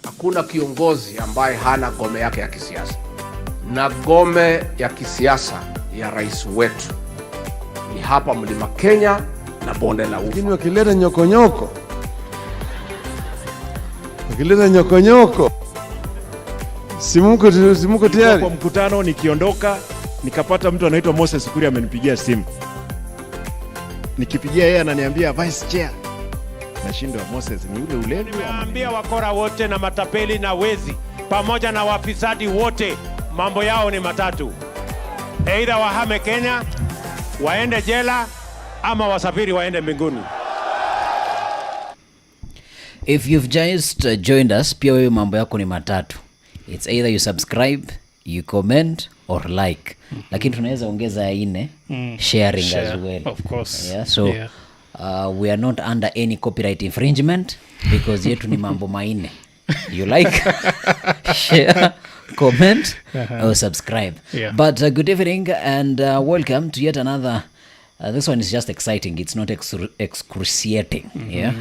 Hakuna kiongozi ambaye hana gome yake ya kisiasa, na gome ya kisiasa ya rais wetu ni hapa Mlima Kenya na bonde la Ufa. Lakini wakileta nyokonyoko, simuko tayari. Kwa mkutano nikiondoka, nikapata mtu anaitwa Moses Kuria amenipigia simu. Nikipigia yeye ananiambia vice chair. Nashindwa, Moses ni ule ulevi. Nimeambia wakora wote na matapeli na wezi pamoja na wafisadi wote, mambo yao ni matatu: either wahame Kenya, waende jela, ama wasafiri waende mbinguni. If you've just joined us, pia wewe mambo yako ni matatu. It's either you subscribe, you comment or like. Lakini tunaweza ongeza ya ine, sharing as well. Of course. Yeah, so we are not under any copyright infringement because yetu ni mambo maine. You like, share, comment or subscribe. Yeah. But good evening and welcome to yet another this one is just exciting. It's not excruciating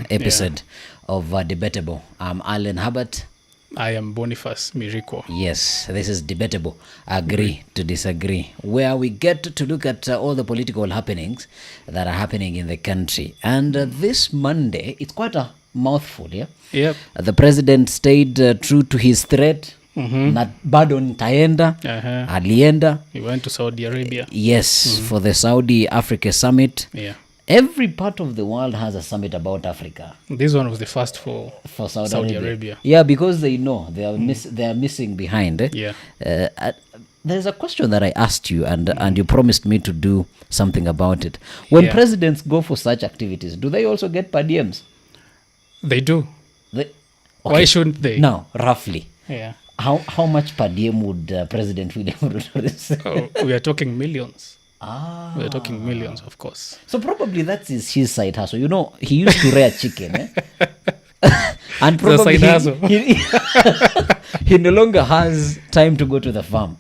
episode of Debatable. I'm Alan Hubbard. I am Boniface Miriko. Yes, this is Debatable. Agree to disagree, where we get to look at all the political happenings that are happening in the country. And this Monday, it's quite a mouthful, yeah? Yep. The president stayed true to his threat. Na bado nitaenda. Alienda. He went to Saudi Arabia. Yes, for the Saudi Africa Summit. Yeah. Every part of the world has a summit about Africa. This one was the first for Saudi Arabia. Yeah, because they know they are missing behind. Yeah. There's a question that I asked you, and you promised me to do something about it. When presidents go for such activities, do they also get per diems? They do. Okay. Why shouldn't they? Now, roughly. Yeah. How much per diem would President William Ruto receive? We are talking millions. Ah. We are talking millions, of course. So probably that's his side hustle. You know, he used to rear chicken, and probably he no longer has time to go to the farm.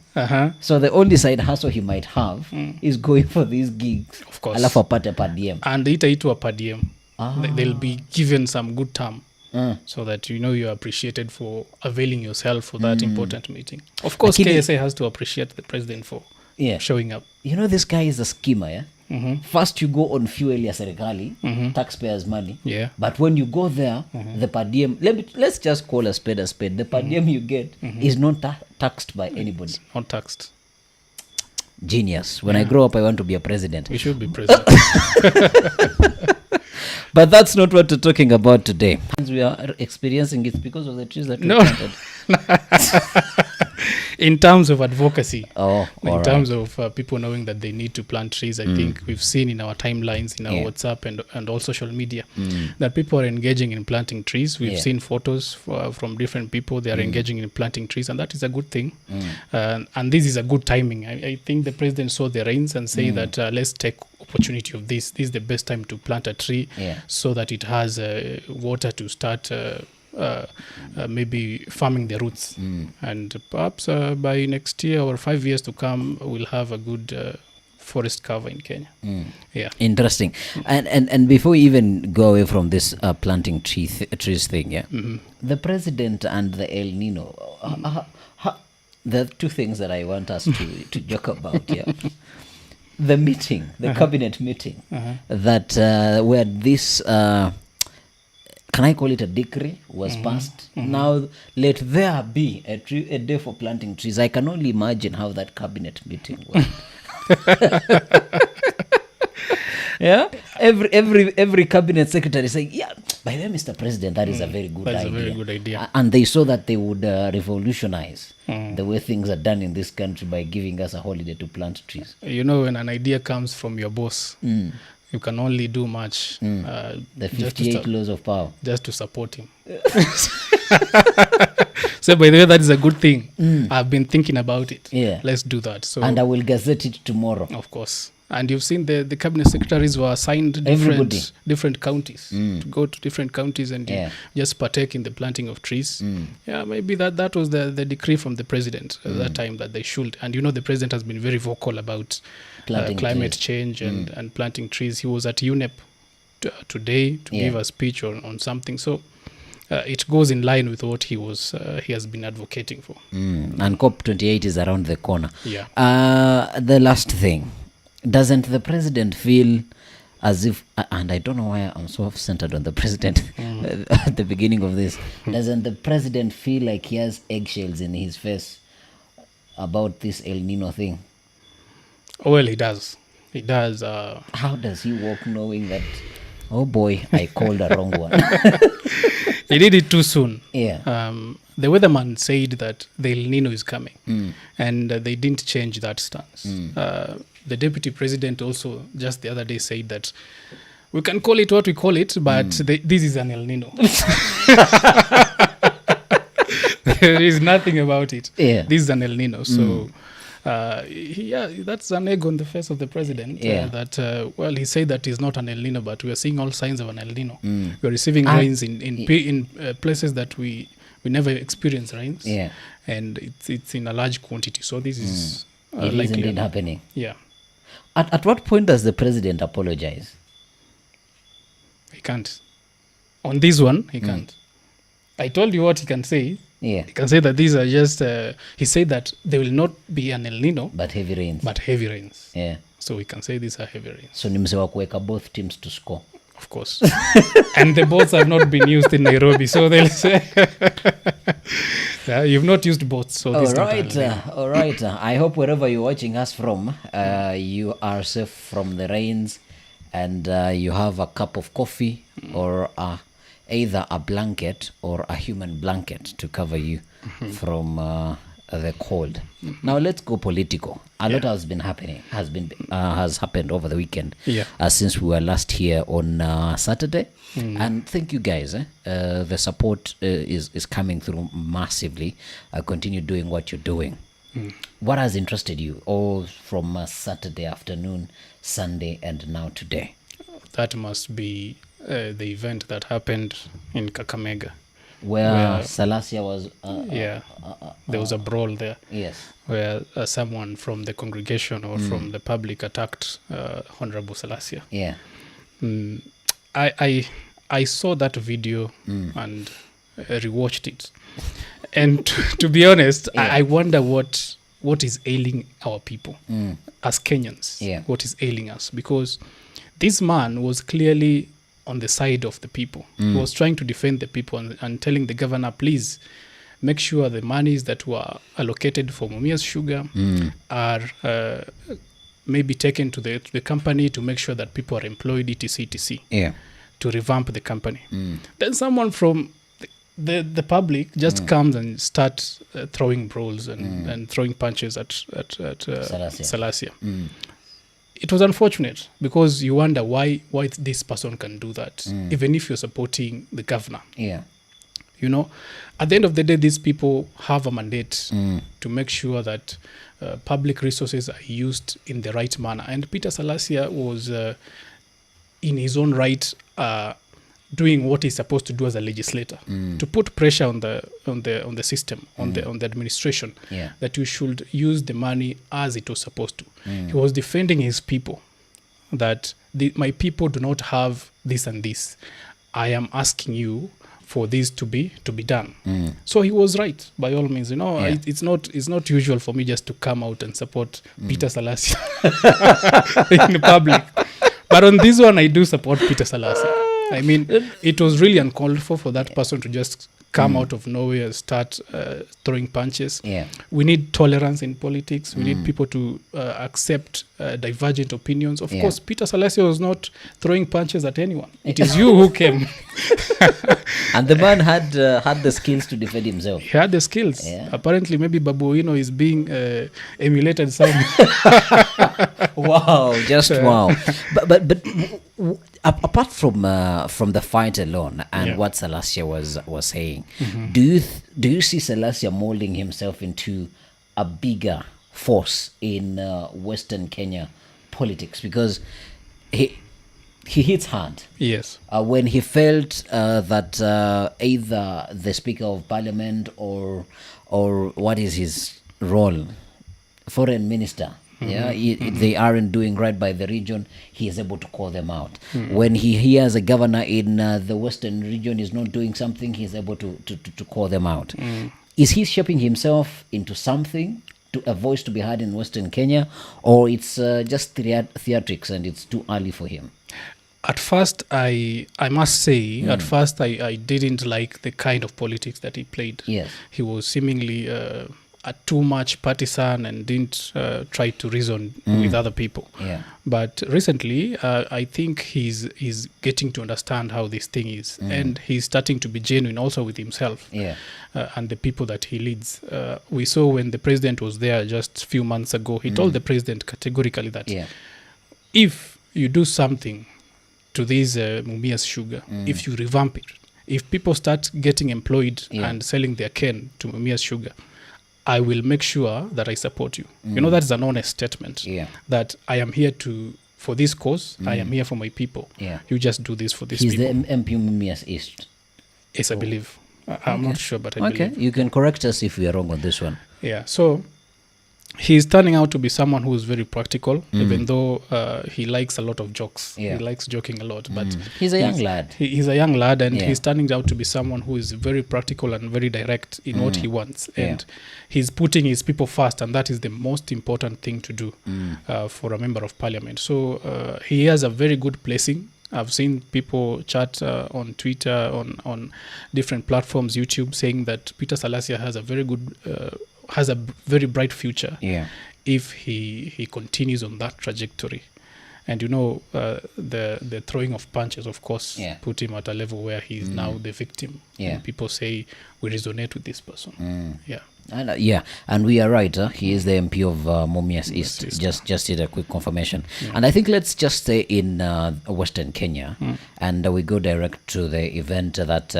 So the only side hustle he might have is going for these gigs. Of course. Alafu apate per diem. And itaitwa per diem. They'll be given some good term. So that you are appreciated for availing yourself for that important meeting. Of course, KSA has to appreciate the president for showing up. You know, this guy is a schemer, yeah? First you go on fuel ya serikali, taxpayers' money. Yeah. But when you go there, the per diem, let's just call a spade a spade. The per diem you get is not taxed by anybody. It's not taxed. Genius. When I grow up, I want to be a president. We should be president. But that's not what we're talking about today. We are experiencing it because of the trees that we planted. In terms of advocacy, in terms of people knowing that they need to plant trees, I think we've seen in our timelines, in our WhatsApp and all social media, that people are engaging in planting trees. We've seen photos from different people. They are engaging in planting trees, and that is a good thing. And this is a good timing. I think the president saw the rains and say that let's take opportunity of this. This is the best time to plant a tree so that it has water to start maybe farming the roots. And perhaps by next year or 5 years to come, we'll have a good forest cover in Kenya. Yeah. Interesting. And before we even go away from this planting trees thing, the president and the El Nino, there are two things that I want us to joke about here. The meeting, the cabinet meeting, that where this, can I call it a decree, was passed. Now, let there be a day for planting trees. I can only imagine how that cabinet meeting went. Yeah, every cabinet secretary saying, yeah, by the way, Mr. President, that is a very good idea. That's a very good idea. And they saw that they would revolutionize the way things are done in this country by giving us a holiday to plant trees. You know, when an idea comes from your boss, you can only do much. The 58 laws of power. Just to support him. So, by the way, that is a good thing. I've been thinking about it. Yeah. Let's do that. So, and I will gazette it tomorrow. Of course. And you've seen the cabinet secretaries were assigned different counties to go to different counties and just partake in the planting of trees. Yeah, maybe that was the decree from the president at that time that they should. And the president has been very vocal about climate change and planting trees. He was at UNEP today to give a speech on something. So it goes in line with what he has been advocating for. And COP28 is around the corner. Yeah. The last thing, doesn't the president feel as if, and I don't know why I'm so centered on the president at the beginning of this, doesn't the president feel like he has eggshells in his face about this El Nino thing? Well, he does. He does. How does he walk knowing that, oh boy, I called the wrong one? He did it too soon. Yeah. The weatherman said that the El Nino is coming, and they didn't change that stance. The deputy president also just the other day said that we can call it what we call it, but this is an El Nino. There is nothing about it. Yeah. This is an El Nino. So, that's an egg on the face of the president. Well, he said that he's not an El Nino, but we are seeing all signs of an El Nino. We are receiving rains in places that we never experience rains. Yeah. And it's in a large quantity. So this is It is indeed happening. Yeah. At what point does the president apologize? He can't. On this one, he can't. I told you what he can say. Yeah. He can say that these are just, he said that there will not be an El Nino. But heavy rains. Yeah. So we can say these are heavy rains. So ni mse wa kuweka both teams to score. Of course. And the boats have not been used in Nairobi. So they'll say, you've not used boats. So this all right. I hope wherever you're watching us from, you are safe from the rains and you have a cup of coffee or either a blanket or a human blanket to cover you from the cold. Now let's go political. A lot has happened over the weekend since we were last here on Saturday. And thank you guys. The support is coming through massively. Continue doing what you're doing. What has interested you all from Saturday afternoon, Sunday, and now today? That must be the event that happened in Kakamega. Where Salasia was... there was a brawl there. Yes. Where someone from the congregation or from the public attacked Honorable Salasia. Yeah. I saw that video and rewatched it. And to be honest, I wonder what is ailing our people as Kenyans. Yeah. What is ailing us? Because this man was clearly on the side of the people. He was trying to defend the people and telling the governor, please make sure the monies that were allocated for Mumia's sugar are maybe taken to the company to make sure that people are employed, etc. Yeah. To revamp the company. Then someone from the public just comes and starts throwing brawls and throwing punches at Salasia. It was unfortunate because you wonder why this person can do that, even if you're supporting the governor. Yeah. You know, at the end of the day, these people have a mandate to make sure that public resources are used in the right manner. And Peter Salasia was, in his own right, doing what he's supposed to do as a legislator, to put pressure on the system, on the administration, that you should use the money as it was supposed to. He was defending his people, that my people do not have this and this. I am asking you for this to be done. So he was right, by all means. You know, it's not usual for me just to come out and support Peter Salasia in public. But on this one, I do support Peter Salasia. I mean, it was really uncalled for that person to just come out of nowhere and start throwing punches. Yeah. We need tolerance in politics. We need people to accept divergent opinions. Of course, Peter Salasia was not throwing punches at anyone. It is you who came. And the man had the skills to defend himself. He had the skills. Yeah. Apparently, maybe Babuino is being emulated somewhere. Wow, just wow. But apart from the fight alone and what Salasia was saying, do you see Salasia molding himself into a bigger force in Western Kenya politics? Because he hits hard. Yes. When he felt that either the Speaker of Parliament or what is his role, Foreign Minister, Yeah, they aren't doing right by the region, he is able to call them out. When he hears a governor in the western region is not doing something, he is able to call them out. Is he shaping himself into something, to a voice to be heard in Western Kenya, or it's just theatrics and it's too early for him? At first, I must say, at first I didn't like the kind of politics that he played. Yes. He was seemingly too much partisan and didn't try to reason with other people. Yeah. But recently, I think he's getting to understand how this thing is, and he's starting to be genuine also with himself. Yeah. And the people that he leads. We saw when the president was there just a few months ago, he told the president categorically that if you do something to this Mumias sugar, if you revamp it, if people start getting employed and selling their cane to Mumias sugar, I will make sure that I support you. You know, that's an honest statement. That I am here for this cause, I am here for my people. You just do this for these people. He's the MP Mumias East. Yes, I believe. I'm not sure, but I believe. Okay, you can correct us if we are wrong on this one. Yeah, so he's turning out to be someone who is very practical, even though he likes a lot of jokes. He likes joking a lot, but he's a young lad. He's a young lad, and he's turning out to be someone who is very practical and very direct in what he wants. And he's putting his people first, and that is the most important thing to do for a member of parliament. So he has a very good placing. I've seen people chat on Twitter, on different platforms, YouTube, saying that Peter Salasia has a very good, has a very bright future if he continues on that trajectory. And you know, the throwing of punches, of course, put him at a level where he's now the victim. And people say, we resonate with this person. And we are right. He is the MP of Mumias East. Just did a quick confirmation. And I think let's just stay in Western Kenya, and we go direct to the event that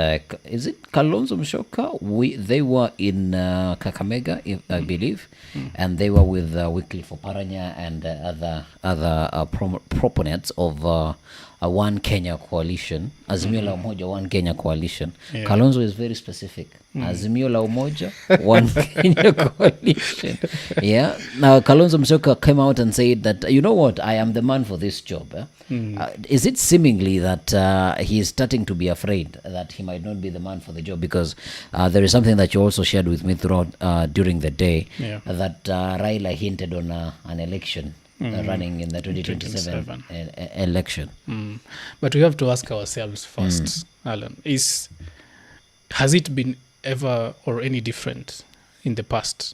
is it Kalonzo Musyoka? They were in Kakamega, I believe, and they were with Wycliffe Oparanya and other proponents of a One Kenya coalition, Azimio la Umoja One Kenya coalition. Kalonzo is very specific. Azimio la Umoja One Kenya coalition. Now Kalonzo Musyoka came out and said that, you know what, I am the man for this job. Is it seemingly that he is starting to be afraid that he might not be the man for the job? Because there is something that you also shared with me throughout during the day, that Raila hinted on an election. Running in the 2027 election. But we have to ask ourselves first, Alan, has it been ever or any different in the past?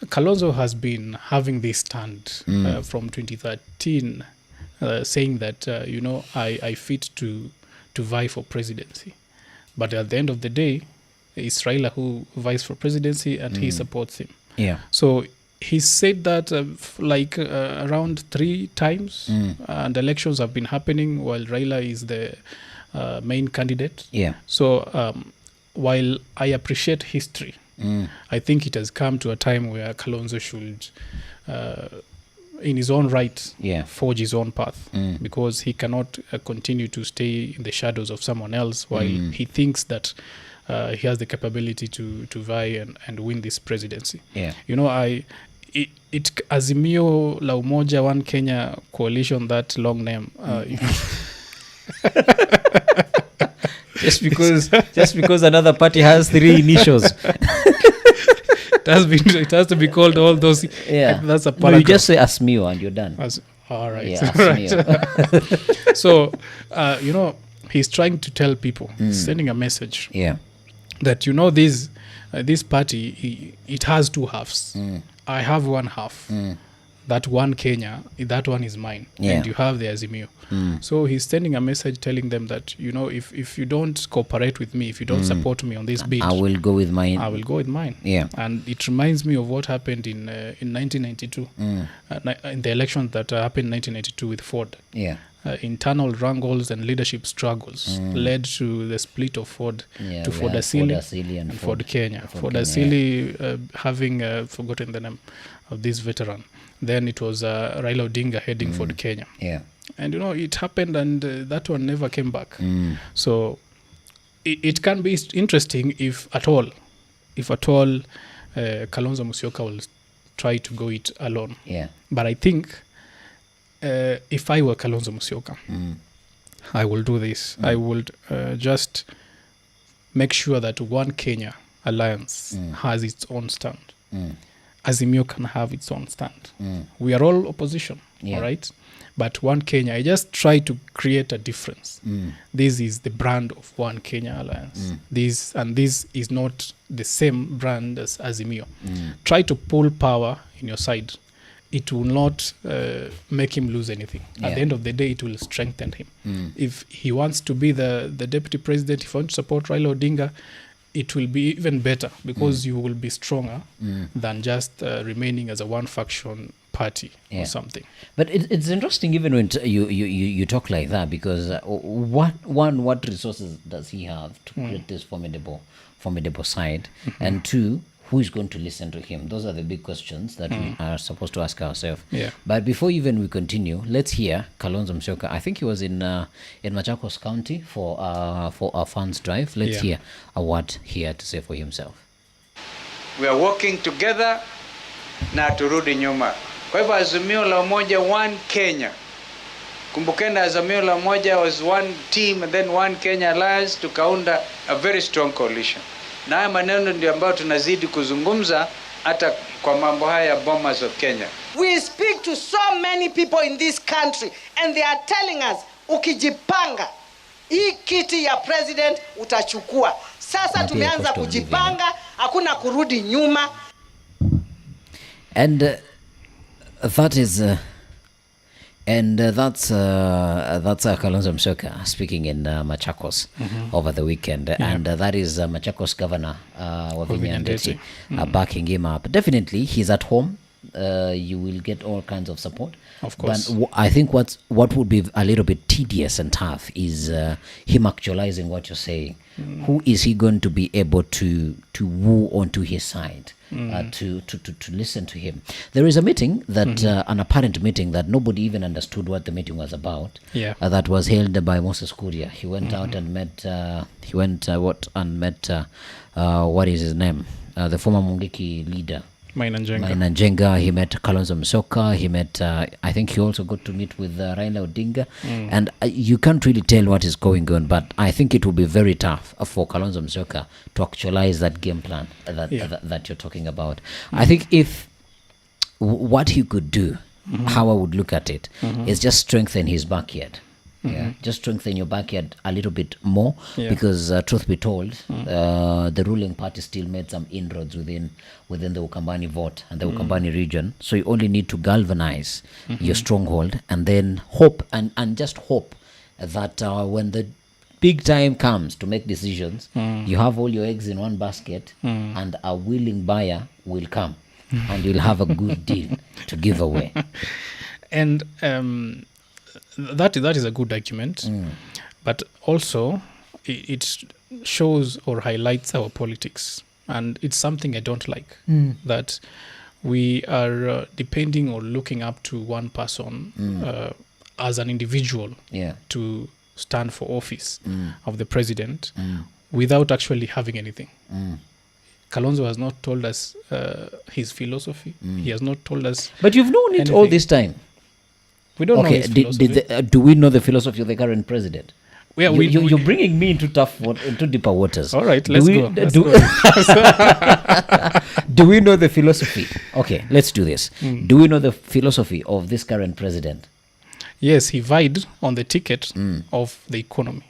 Kalonzo has been having this stand from 2013 saying that, I fit to vie for presidency. But at the end of the day, it's Raila who vies for presidency and he supports him. So he said that around 3 times, and elections have been happening while Raila is the main candidate. So while I appreciate history, I think it has come to a time where Kalonzo should, in his own right, forge his own path, because he cannot continue to stay in the shadows of someone else while he thinks that he has the capability to vie and win this presidency. Azimio la Umoja One Kenya coalition, that long name. Just because another party has 3 initials. It has to be called all those. That's a paragraph. No, you just say Asmio and you're done. All right. Asmio. So, he's trying to tell people, sending a message that, this party, it has 2 halves. I have 1 half. That one Kenya, that one is mine. And you have the Azimio. So he's sending a message telling them that, if you don't cooperate with me, if you don't support me on this bid, I will go with mine. And it reminds me of what happened in 1992, in the elections that happened in 1992 with Ford. Internal wrangles and leadership struggles led to the split of Ford to Ford Asili and Ford Kenya. Ford Asili having forgotten the name of this veteran. Then it was Raila Odinga heading Ford Kenya. And it happened, and that one never came back. So it can be interesting if at all Kalonzo Musyoka will try to go it alone. Yeah. But I think if I were Kalonzo Musyoka, I will do this. I would just make sure that One Kenya Alliance has its own stand. Azimio can have its own stand. We are all opposition, all right? But One Kenya, I just try to create a difference. This is the brand of One Kenya Alliance. This is not the same brand as Azimio. Try to pull power in your side. It will not make him lose anything. At the end of the day, it will strengthen him. If he wants to be the deputy president, if he wants to support Raila Odinga, it will be even better because you will be stronger than just remaining as a one faction party or something. But it's interesting even when you talk like that, because what resources does he have to create this formidable side, and two, who is going to listen to him? Those are the big questions that we are supposed to ask ourselves. But before even we continue, let's hear Kalonzo Musyoka. I think he was in Machakos County for our funds drive. Let's hear what he had to say for himself. We are working together na turudi nyuma. Kwa hivyo Azimio la Umoja, One Kenya. Kumbukeni Azimio la Umoja was one team, and then One Kenya Alliance tukaunda a very strong coalition. Na haya maneno ndio ambayo tunazidi kuzungumza hata kwa mambo haya ya Bomas of Kenya. We speak to so many people in this country and they are telling us, ukijipanga hii kiti ya president utachukua. Sasa tumeanza kujipanga, hakuna kurudi nyuma. And that is that's Kalonzo Musyoka speaking in Machakos over the weekend, and that is Machakos Governor Wavinya Ndeti backing him up. Definitely, he's at home. You will get all kinds of support. Of course. But I think what would be a little bit tedious and tough is him actualizing what you're saying. Who is he going to be able to woo onto his side, to listen to him? There is a meeting that an apparent meeting that nobody even understood what the meeting was about. That was held by Moses Kuria. He went out and met. What is his name? The former Mungiki leader. Maina Njenga. He met Kalonzo Musyoka. He met, I think he also got to meet with Raila Odinga. And you can't really tell what is going on, but I think it will be very tough for Kalonzo Musyoka to actualize that game plan that you're talking about. I think if what he could do, how I would look at it, is just strengthen his backyard. Just strengthen your backyard a little bit more, because truth be told, the ruling party still made some inroads within the Ukambani vote and the Ukambani region. So you only need to galvanize your stronghold, and then hope and just hope that when the big time comes to make decisions, you have all your eggs in one basket, and a willing buyer will come, and you'll have a good deal to give away. And that is a good argument, but also it shows or highlights our politics, and it's something I don't like, that we are depending or looking up to one person as an individual to stand for office of the president without actually having anything. Kalonzo has not told us his philosophy. He has not told us. But you've known it all this time. We don't know his philosophy. Do we know the philosophy of the current president? Yeah, you're bringing me into into deeper waters. All right, let's go. Do we know the philosophy? Okay, let's do this. Do we know the philosophy of this current president? Yes, he vied on the ticket of the economy,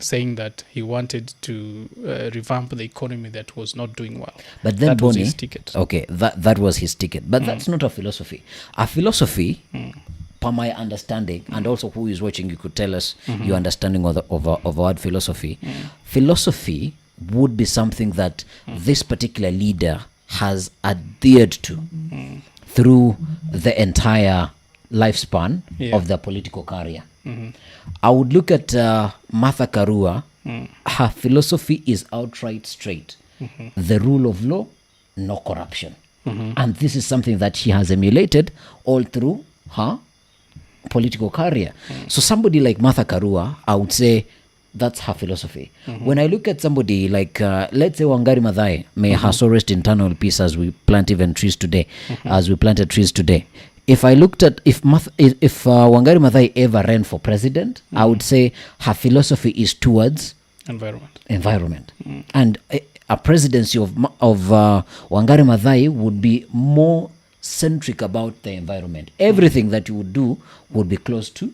saying that he wanted to revamp the economy that was not doing well. But then, that Bonnie, was his ticket. Okay, that was his ticket. But that's not a philosophy. A philosophy, per my understanding, and also who is watching, you could tell us your understanding of what philosophy. Philosophy would be something that this particular leader has adhered to through the entire lifespan of their political career. I would look at Martha Karua. Her philosophy is outright straight. The rule of law, no corruption. And this is something that she has emulated all through her political career. So somebody like Martha Karua, I would say, That's her philosophy. When I look at somebody like, let's say Wangari Maathai, may her soul rest in eternal peace, as we plant even trees today, as we planted trees today. If I looked at, if Wangari Maathai ever ran for president, I would say her philosophy is towards environment. And a presidency of Wangari Maathai would be more centric about the environment. Everything that you would do would be close to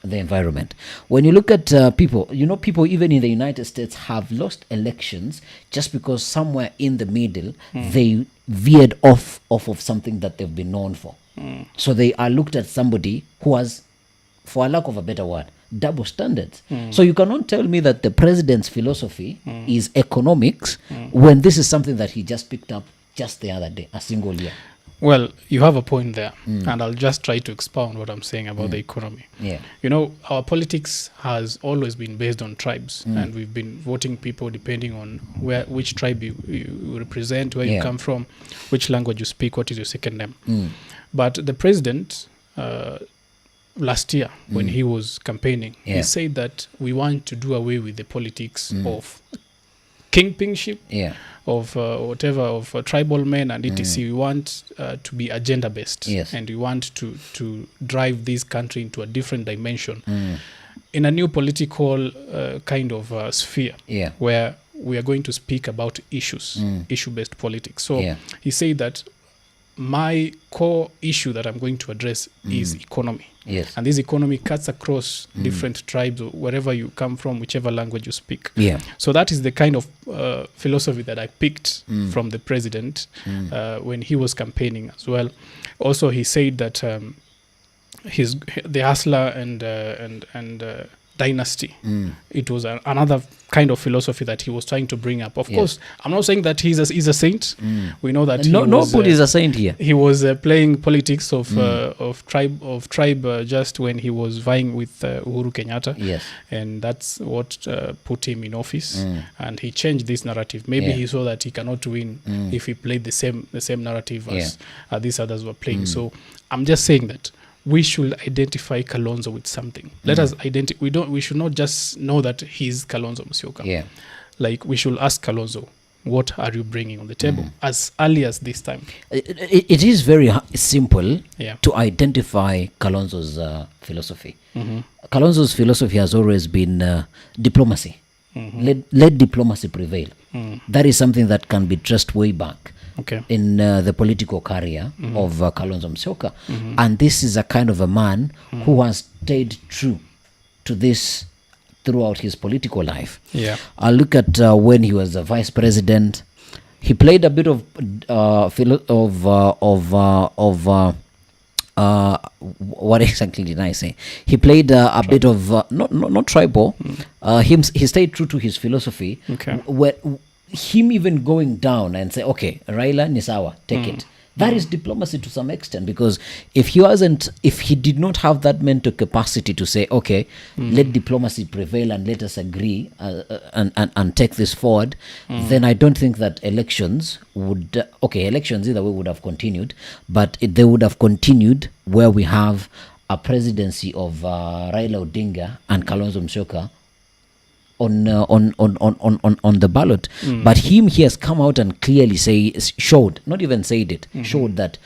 the environment. When you look at people, people even in the United States have lost elections just because somewhere in the middle they veered off of something that they've been known for. So they are looked at somebody who has, for a lack of a better word, double standards. So you cannot tell me that the president's philosophy is economics when this is something that he just picked up just the other day, a single year. Well, you have a point there, and I'll just try to expound what I'm saying about the economy. Yeah. Our politics has always been based on tribes, and we've been voting people depending on which tribe you represent, where you come from, which language you speak, what is your second name. But the president, last year, when he was campaigning, he said that we want to do away with the politics of kingpinship, of whatever, of tribal men and etc. We want to be agenda based, and we want to drive this country into a different dimension in a new political kind of sphere, where we are going to speak about issues, issue based politics. So he said that my core issue that I'm going to address is economy. Yes. And this economy cuts across different tribes, or wherever you come from, whichever language you speak. Yeah. So that is the kind of philosophy that I picked from the president when he was campaigning as well. Also, he said that the hustler and dynasty, it was another kind of philosophy that he was trying to bring up. Of course, I'm not saying that he's a saint. We know that nobody is a saint here. He was playing politics of tribe just when he was vying with Uhuru Kenyatta. Yes. And that's what put him in office. And he changed this narrative. Maybe he saw that he cannot win if he played the same narrative as these others were playing. So I'm just saying that we should identify Kalonzo with something. Let us we should not just know that he's Kalonzo Musyoka. Yeah. Like, we should ask Kalonzo, what are you bringing on the table as early as this time? It is very simple Yeah. to identify Kalonzo's philosophy. Kalonzo's philosophy has always been diplomacy. Let diplomacy prevail. That is something that can be traced way back in the political career of Kalonzo Musyoka. And this is a kind of a man who has stayed true to this throughout his political life. Yeah. I look at when he was a vice president, he played a bit of what exactly did I say? He played a bit of not tribal. He stayed true to his philosophy. Where him even going down and say, okay, Raila ni sawa, take it. That is diplomacy to some extent, because if he did not have that mental capacity to say, okay, let diplomacy prevail and let us agree and take this forward, then I don't think that elections either way would have continued, but they would have continued where we have a presidency of Raila Odinga and Kalonzo Musyoka on the ballot. But he has come out and clearly showed that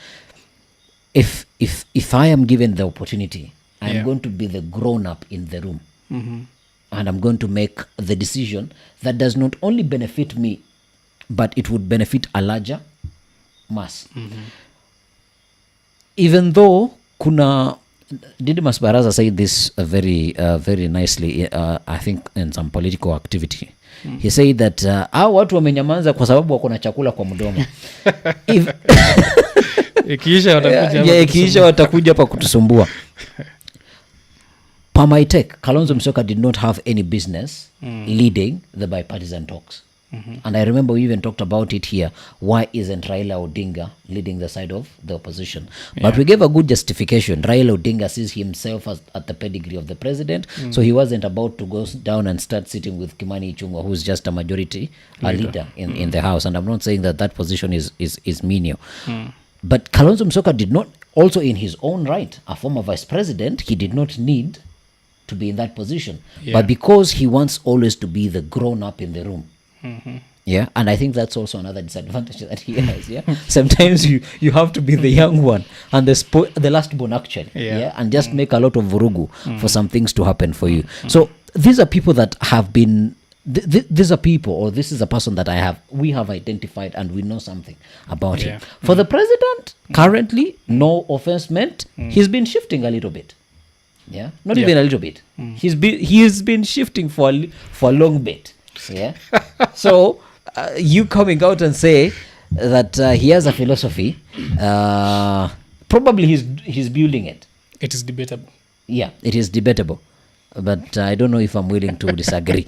if I am given the opportunity, I'm going to be the grown up in the room, and I'm going to make the decision that does not only benefit me, but it would benefit a larger mass. Even though Didymus Baraza said this very nicely, I think in some political activity. He said that watu wamenyamaza kwa sababu wako na chakula kwa mdomo. Ikiisha watakuja hapa kutusumbua. Per my take, Kalonzo Musyoka did not have any business leading the bipartisan talks. And I remember we even talked about it here. Why isn't Raila Odinga leading the side of the opposition? But we gave a good justification. Raila Odinga sees himself as at the pedigree of the president, so he wasn't about to go down and start sitting with Kimani Ichung'wah, who's just a majority leader in the house. And I'm not saying that position is menial. But Kalonzo Musyoka did not, also in his own right, a former vice president, he did not need to be in that position. Yeah. But because he wants always to be the grown up in the room. Yeah, and I think that's also another disadvantage that he has. Yeah, sometimes you have to be the young one and the last born actually. Yeah, and just make a lot of vurugu for some things to happen for you. So these are people that have been. These are people, or this is a person that we have identified and we know something about him. For the president, currently, no offense meant, he's been shifting a little bit. Yeah, not even a little bit. He's been shifting for a long bit. Yeah, so. You coming out and say that he has a philosophy, probably he's building it. It is debatable. Yeah, it is debatable, but I don't know if I'm willing to disagree.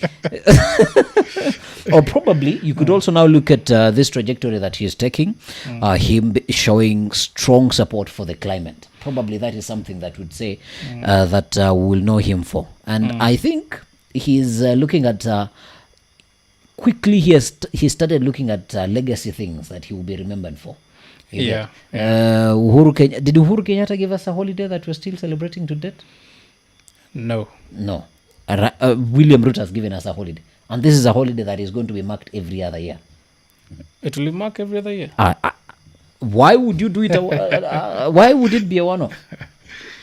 Or probably you could also now look at this trajectory that he's taking, him showing strong support for the climate. Probably that is something that would say that we'll know him for. And I think he's looking at... quickly he started looking at legacy things that he will be remembered for. Did Uhuru Kenyatta give us a holiday that we're still celebrating to date? No. William Ruto has given us a holiday, and this is a holiday that is going to be marked every other year. It will be marked every other year. Why would you do it? Why would it be a one-off?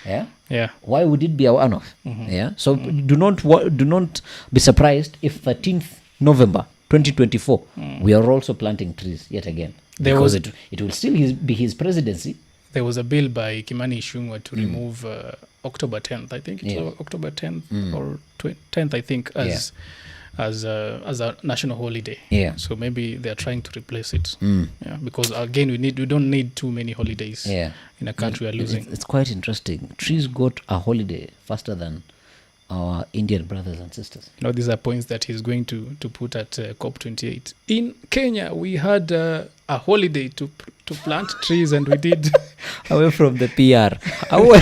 Yeah. Why would it be a one-off? Yeah. So do not be surprised if 13th November 2024 we are also planting trees yet again, because it will still be his presidency. There was a bill by Kimani Ichung'wah to remove October 10th, I think it's October 10th or 10th, I think, as a national holiday. So maybe they're trying to replace it. Because again, we don't need too many holidays in a country we are losing. It's quite interesting. Trees got a holiday faster than our Indian brothers and sisters. These are points that he's going to put at COP28. In Kenya, we had a holiday to plant trees, and we did. Away from the PR. Away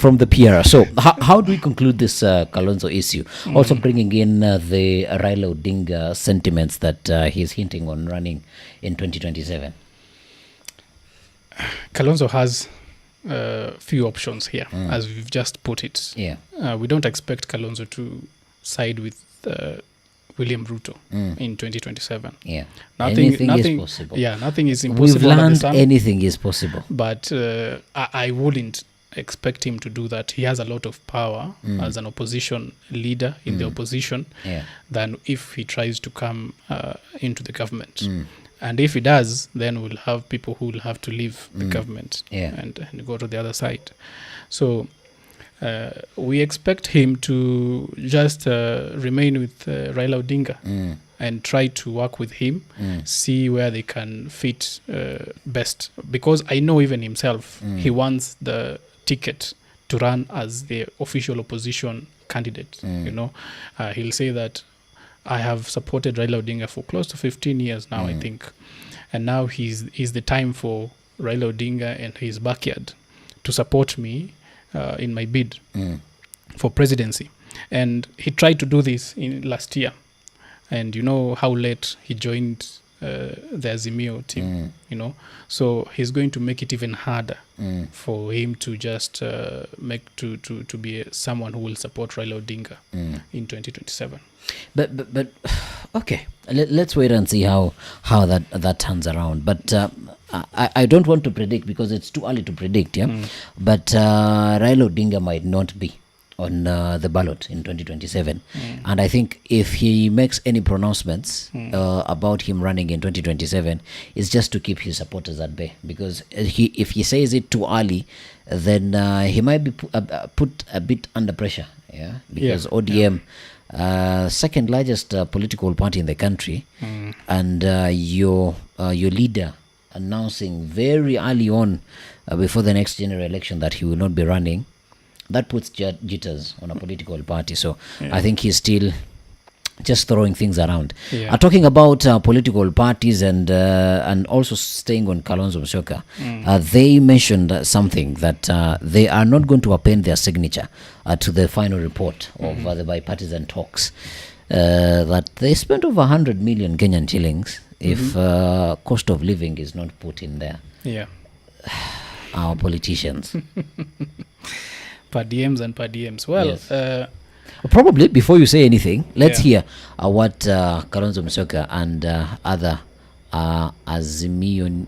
from the PR. So how do we conclude this Kalonzo issue? Also bringing in the Raila Odinga sentiments that he's hinting on running in 2027. Kalonzo has few options here, as we've just put it. We don't expect Kalonzo to side with William Ruto in 2027. Anything is possible. Nothing is impossible. We've learned anything is possible. But I wouldn't expect him to do that. He has a lot of power as an opposition leader in the opposition than if he tries to come into the government. And if he does, then we'll have people who will have to leave the government and go to the other side. So we expect him to just remain with Raila Odinga and try to work with him, see where they can fit best. Because I know even himself, he wants the ticket to run as the official opposition candidate. He'll say that I have supported Raila Odinga for close to 15 years now, I think. And now is the time for Raila Odinga and his backyard to support me in my bid for presidency. And he tried to do this last year. And you know how late he joined the Azimio team, So he's going to make it even harder for him to just to be someone who will support Raila Odinga in 2027. But okay, let's wait and see how that turns around. But I don't want to predict because it's too early to predict. But Raila Odinga might not be on the ballot in 2027, and I think if he makes any pronouncements about him running in 2027, it's just to keep his supporters at bay. Because if he says it too early, then he might be put a bit under pressure. Because ODM. Second largest political party in the country, and your leader announcing very early on before the next general election that he will not be running, that puts jitters on a political party. So I think he's still just throwing things around. Talking about political parties and also staying on Kalonzo Musyoka, they mentioned something that they are not going to append their signature to the final report of the bipartisan talks. That they spent over 100 million Kenyan shillings if cost of living is not put in there. Our politicians. Per DMs and per DMs. Well, Yes. Probably before you say anything, let's hear what Kalonzo Musyoka and other Azimio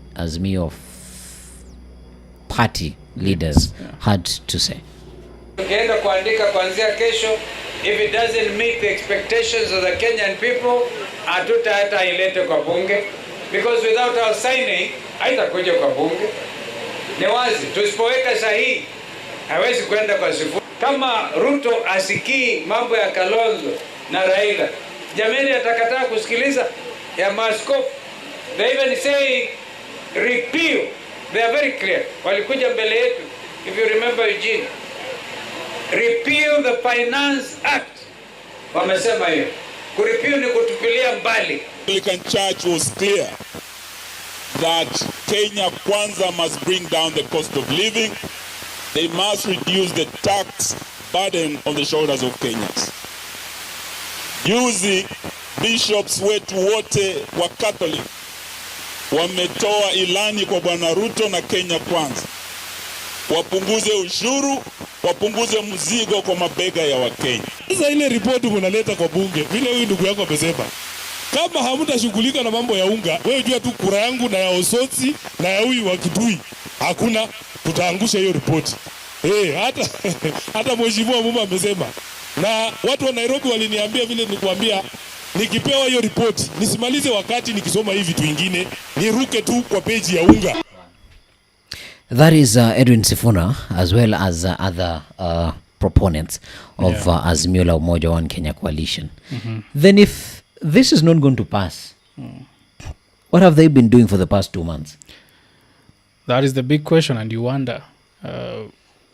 party leaders had to say. Ukienda kuandika kuanzia kesho, if it doesn't meet the expectations of the Kenyan people, hatuta hata ilete kwa bunge, because without our signing haitakuja kwa bunge. Ni wazi, tusipoweka sahihi hawezi kwenda kwa sifuri. Kama Ruto asikii mambo ya Kalonzo na Raila, jamani atakataa kusikiliza ya maaskofu. They even say repeal. They are very clear. Walikuja mbele yetu, if you remember Eugene. Repeal the Finance Act. Wamesema hiyo. Kurepeal ni kutupilia mbali. The Anglican Church was clear that Kenya Kwanza must bring down the cost of living. They must reduce the tax burden on the shoulders of Kenyans. Juzi bishops wetu wote wa Catholic wametoa ilani kwa Bwana Ruto na Kenya Kwanza, wapunguze ushuru, wapunguze mzigo kwa mabega ya Wakenya. Sasa ile ripoti mnaleta kwa bunge, vile huyu ndugu yako amesema, kama hamutashughulika na mambo ya unga, wewe jua tu kura yangu na ya Osotsi na ya huyu wa Kitui hakuna, tutaangusha hiyo ripoti. Hata mheshimiwa Lumumba amesema, na watu wa Nairobi waliniambia vile nikuambia, nikipewa hiyo ripoti nisimalize wakati nikisoma hivi vitu vingine, niruke tu kwa peji ya unga. That is Edwin Sifuna, as well as other proponents of Azimio la Umoja One Kenya coalition. Then if this is not going to pass, what have they been doing for the past 2 months? That is the big question, and you wonder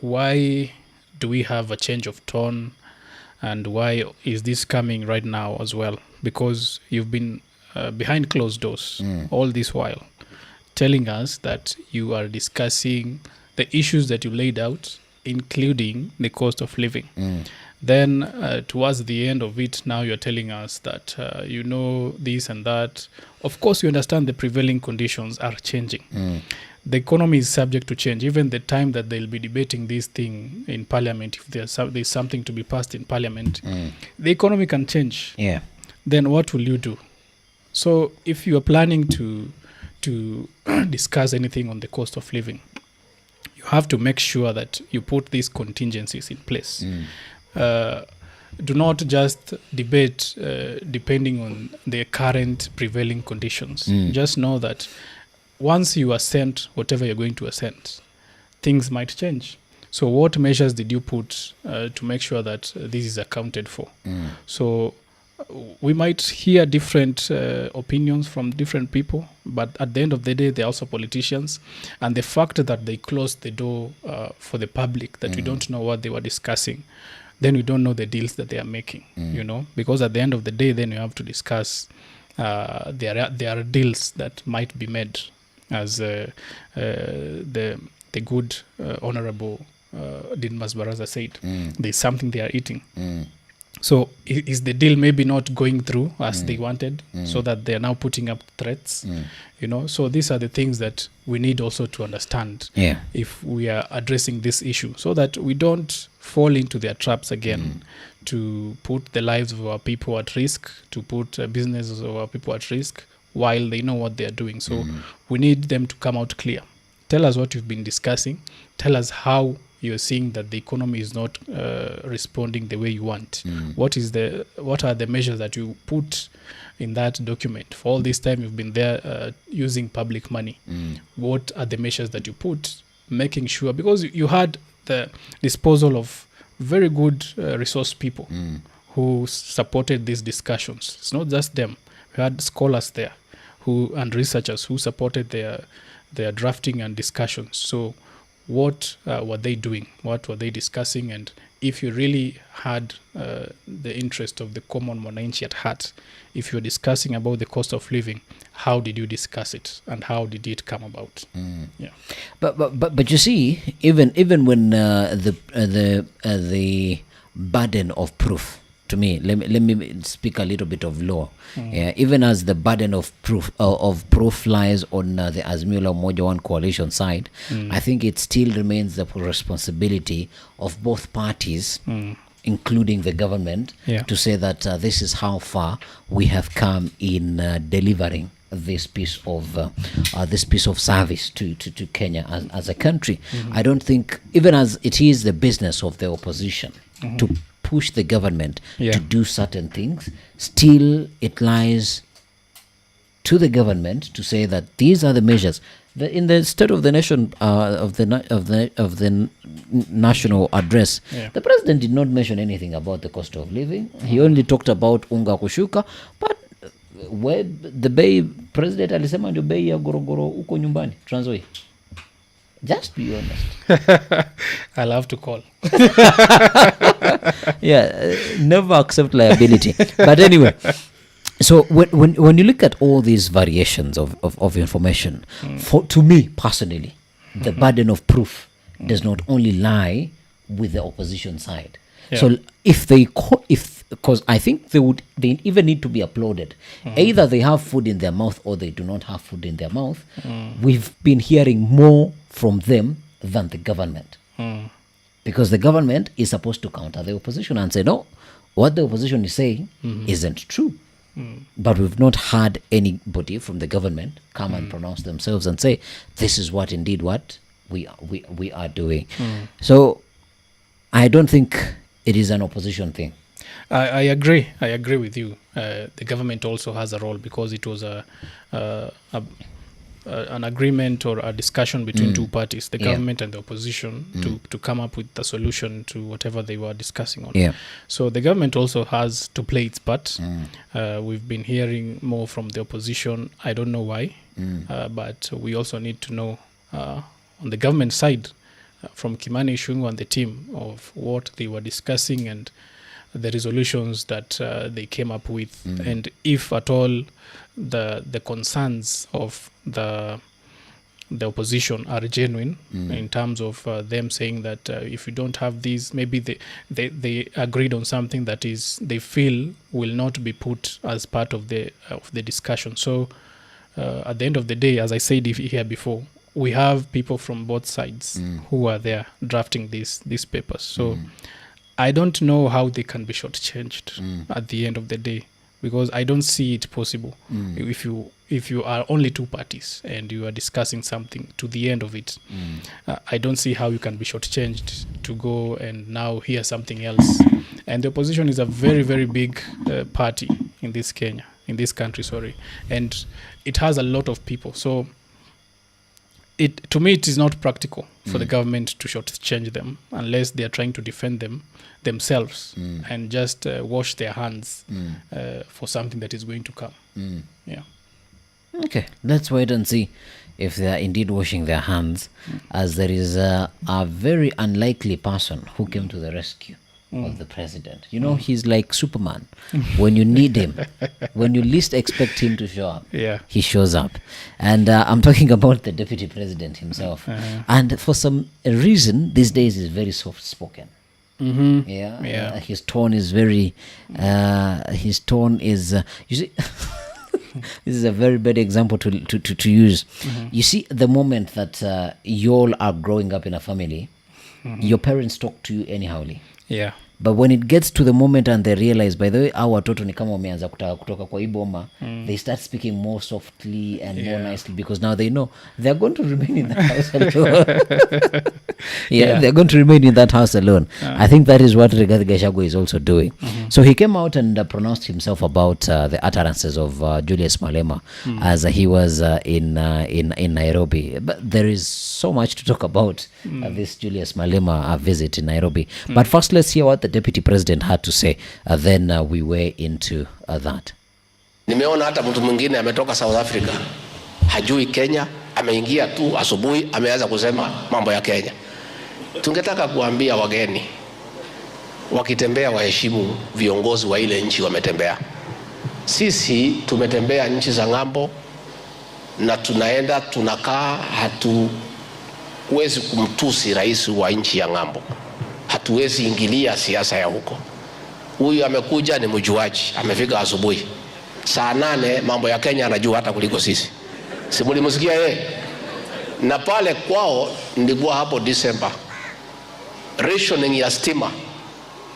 why do we have a change of tone, and why is this coming right now as well? Because you've been behind closed doors all this while, telling us that you are discussing the issues that you laid out, including the cost of living. Then towards the end of it, now you're telling us that you know this and that. Of course, you understand the prevailing conditions are changing. The economy is subject to change. Even the time that they'll be debating this thing in parliament, if there's something to be passed in parliament, the economy can change. Yeah. Then what will you do? So if you are planning to discuss anything on the cost of living, you have to make sure that you put these contingencies in place. Do not just debate depending on the current prevailing conditions. Just know that once you assent whatever you're going to assent, things might change. So what measures did you put to make sure that this is accounted for? So we might hear different opinions from different people, but at the end of the day, they're also politicians. And the fact that they closed the door for the public, that we don't know what they were discussing, then we don't know the deals that they are making, you know, because at the end of the day, then you have to discuss there are deals that might be made, as the good honorable Didmas Baraza said. There's something they are eating. So is the deal maybe not going through as they wanted, so that they are now putting up threats? You know, so these are the things that we need also to understand if we are addressing this issue, so that we don't fall into their traps again, to put the lives of our people at risk, to put businesses of our people at risk, while they know what they are doing. So we need them to come out clear. Tell us what you've been discussing. Tell us how you're seeing that the economy is not responding the way you want. What are the measures that you put in that document? For all this time you've been there using public money. What are the measures that you put, making sure, because you had the disposal of very good resource people who supported these discussions. It's not just them. We had scholars there and researchers who supported their drafting and discussions. So what were they doing? What were they discussing? And if you really had the interest of the common mwananchi at heart, if you're discussing about the cost of living, how did you discuss it, and how did it come about? Yeah. But you see, even when the burden of proof to me, let me speak a little bit of law. Even as the burden of proof lies on the Azimio la Umoja One coalition side, I think it still remains the responsibility of both parties, including the government, to say that this is how far we have come in delivering this piece of service to Kenya as a country. I don't think, even as it is the business of the opposition to push the government to do certain things, still it lies to the government to say that these are the measures. In the State of the Nation of the national address, the president did not mention anything about the cost of living. He only talked about unga kushuka, but where the bei president alisema ndio bei ya gorogoro uko nyumbani Trans Nzoia. Just be honest. I'll have to call. Never accept liability. But anyway, so when you look at all these variations of information, to me personally, the burden of proof does not only lie with the opposition side. So because I think they even need to be applauded. Either they have food in their mouth or they do not have food in their mouth. We've been hearing more from them than the government. Because the government is supposed to counter the opposition and say, no, what the opposition is saying isn't true. But we've not heard anybody from the government come and pronounce themselves and say, this is what indeed what we are doing. So I don't think it is an opposition thing. I agree with you. The government also has a role, because it was an agreement or a discussion between two parties, the government and the opposition, to come up with a solution to whatever they were discussing on. So the government also has to play its part. We've been hearing more from the opposition. I don't know why, but we also need to know on the government side, from Kimani Ichung'wah and the team, of what they were discussing and the resolutions that they came up with, and if at all the concerns of the opposition are genuine, in terms of them saying that if you don't have these, maybe they agreed on something that is they feel will not be put as part of the discussion. So at the end of the day, as I said here before, we have people from both sides who are there drafting these papers. So I don't know how they can be shortchanged at the end of the day, because I don't see it possible. If you are only two parties and you are discussing something to the end of it, I don't see how you can be shortchanged to go and now hear something else. And the opposition is a very, very big party in this country, and it has a lot of people. So to me, it is not practical for the government to shortchange them unless they are trying to defend themselves and just wash their hands for something that is going to come. Okay, let's wait and see if they are indeed washing their hands, as there is a very unlikely person who came to the rescue of the president. You know, he's like Superman. When you need him, when you least expect him to show up, he shows up. And I'm talking about the deputy president himself. And for some reason, these days he's very soft-spoken. His tone is very, you see, this is a very bad example to use. You see, the moment that you all are growing up in a family, your parents talk to you anyhowly. But when it gets to the moment and they realize, by the way, our watoto ni kama wameanza kutoka kwa iboma, they start speaking more softly and more nicely, because now they know they're going to remain in that house alone. They're going to remain in that house alone. I think that is what Rigathi Gachagua is also doing. So he came out and pronounced himself about the utterances of Julius Malema as he was in Nairobi. But there is so much to talk about this Julius Malema visit in Nairobi. But first, let's hear what the deputy president had to say. Then we weigh into that. Nimeona hata mtu mwingine ametoka South Africa, hajui Kenya, ameingia tu asubuhi ameanza kusema mambo ya Kenya. Tungetaka kuambia wageni wakitembea waheshimu viongozi wa ile nchi wametembea. Sisi tumetembea nchi za ng'ambo na tunaenda tunakaa, hatuwezi kumtusi rais wa nchi ya ng'ambo. Hatuwezi ingilia siasa ya huko. Huyu amekuja ni mjuaji, amefika asubuhi. Saa 8 mambo ya Kenya anajua hata kuliko sisi. Si mlimsikia yeye? Na pale kwao nilikuwa hapo December. Rationing ya stima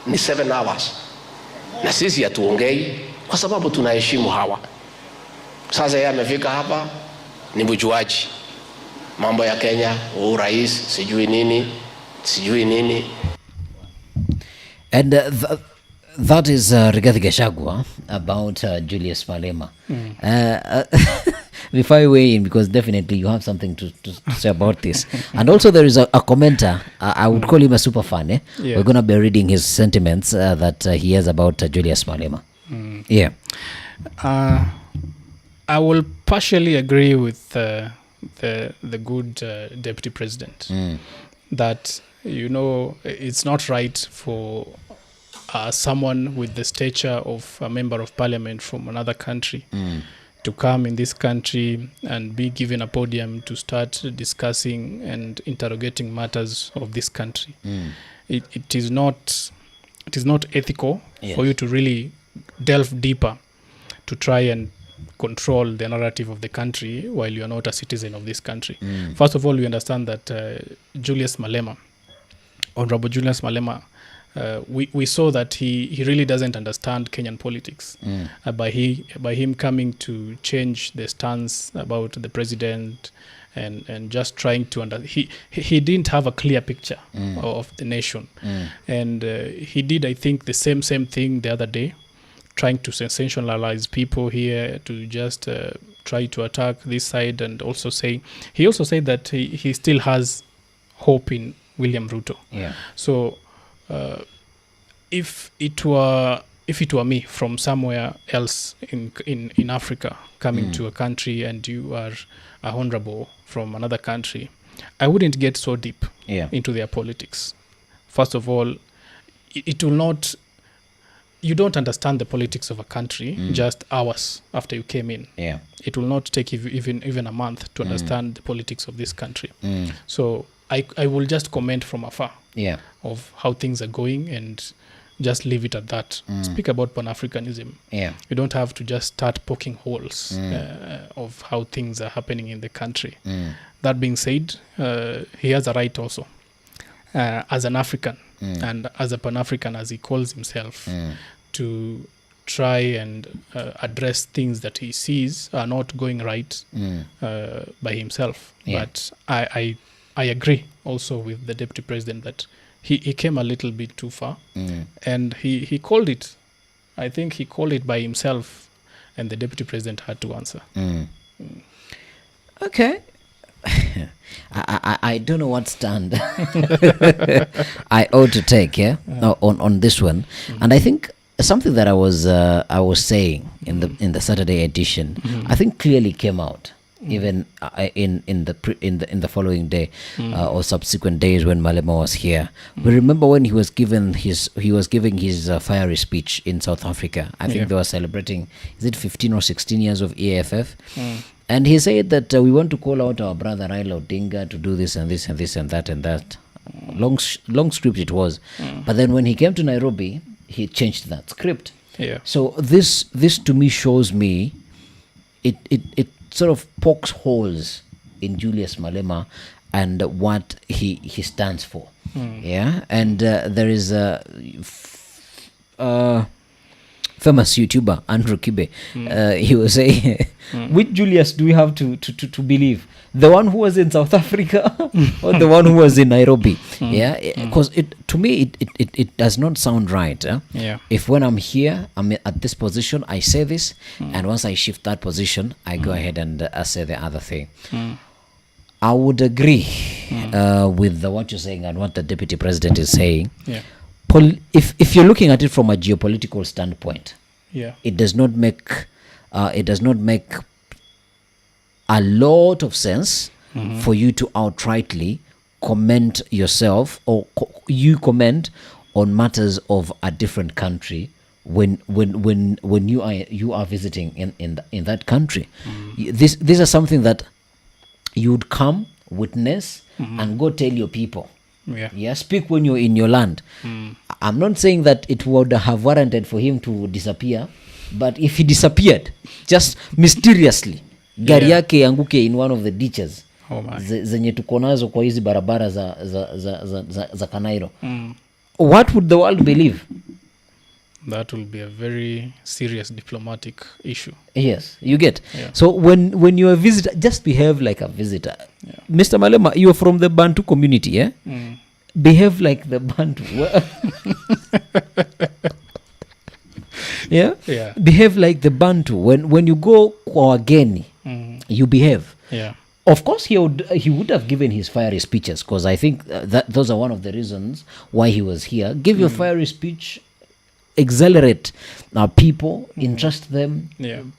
ni 7 hours. Na sisi hatuongei kwa sababu tunaheshimu hawa. Sasa yeye amefika hapa ni mjuaji. Mambo ya Kenya, urais, sijui nini. And that is Rigathi Gachagua about Julius Malema. Before I weigh in, because definitely you have something to say about this. And also there is a commenter, I would call him a super fan. Yeah. We're going to be reading his sentiments that he has about Julius Malema. Yeah. I will partially agree with the good deputy president that, you know, it's not right for someone with the stature of a member of parliament from another country to come in this country and be given a podium to start discussing and interrogating matters of this country. It is not ethical for you to really delve deeper to try and control the narrative of the country while you are not a citizen of this country. First of all, we understand that Honorable Julius Malema, we saw that he really doesn't understand Kenyan politics. By him coming to change the stance about the president and just trying to he didn't have a clear picture of the nation. And he did, I think, the same thing the other day, trying to sensationalize people here, to just try to attack this side, and also he also said that he still has hope in William Ruto. Yeah. So if it were me from somewhere else in Africa coming to a country and you are a honorable from another country, I wouldn't get so deep into their politics. First of all, it will not. You don't understand the politics of a country just hours after you came in. Yeah. It will not take even a month to understand the politics of this country. So I will just comment from afar of how things are going and just leave it at that. Speak about Pan-Africanism. Yeah. You don't have to just start poking holes of how things are happening in the country. That being said, he has a right also as an African and as a Pan-African, as he calls himself, to try and address things that he sees are not going right by himself. But I agree also with the deputy president that he came a little bit too far, and he called it. I think he called it by himself, and the deputy president had to answer. Okay. I don't know what stand I ought to take on this one. And I think something that I was saying in the Saturday edition, I think clearly came out even in the following day or subsequent days when Malema was here. We remember when he was giving his fiery speech in South Africa. I think they were celebrating, is it 15 or 16 years of EAFF? And he said that we want to call out our brother Raila Odinga to do this and this and this and that and that. Long script it was. But then when he came to Nairobi, he changed that script. Yeah. So this to me shows me it sort of pokes holes in Julius Malema and what he stands for. Yeah. And there is a famous YouTuber, Andrew Kibe, he was saying, which Julius do we have to believe? The one who was in South Africa or the one who was in Nairobi? Because to me, it does not sound right. If when I'm here, I'm at this position, I say this, and once I shift that position, I go ahead and say the other thing. I would agree with what you're saying and what the deputy president is saying. If you're looking at it from a geopolitical standpoint, it does not make a lot of sense for you to outrightly comment yourself or you comment on matters of a different country when you are visiting in that country. These are something that you would come, witness, and go tell your people. Speak when you're in your land. I'm not saying that it would have warranted for him to disappear, but if he disappeared just mysteriously, gari yake yanguke in one of the ditches zenye tuko nazo kwa hizi barabara za Kanairo, what would the world believe? That will be a very serious diplomatic issue. Yes, you get. So when you're a visitor, just behave like a visitor. Mr. Malema, you're from the Bantu community, yeah? Behave like the Bantu. Yeah? Behave like the Bantu. When you go kwa wageni, you behave. Of course, he would have given his fiery speeches, because I think that those are one of the reasons why he was here. Give your fiery speech, exhilarate people, interest them,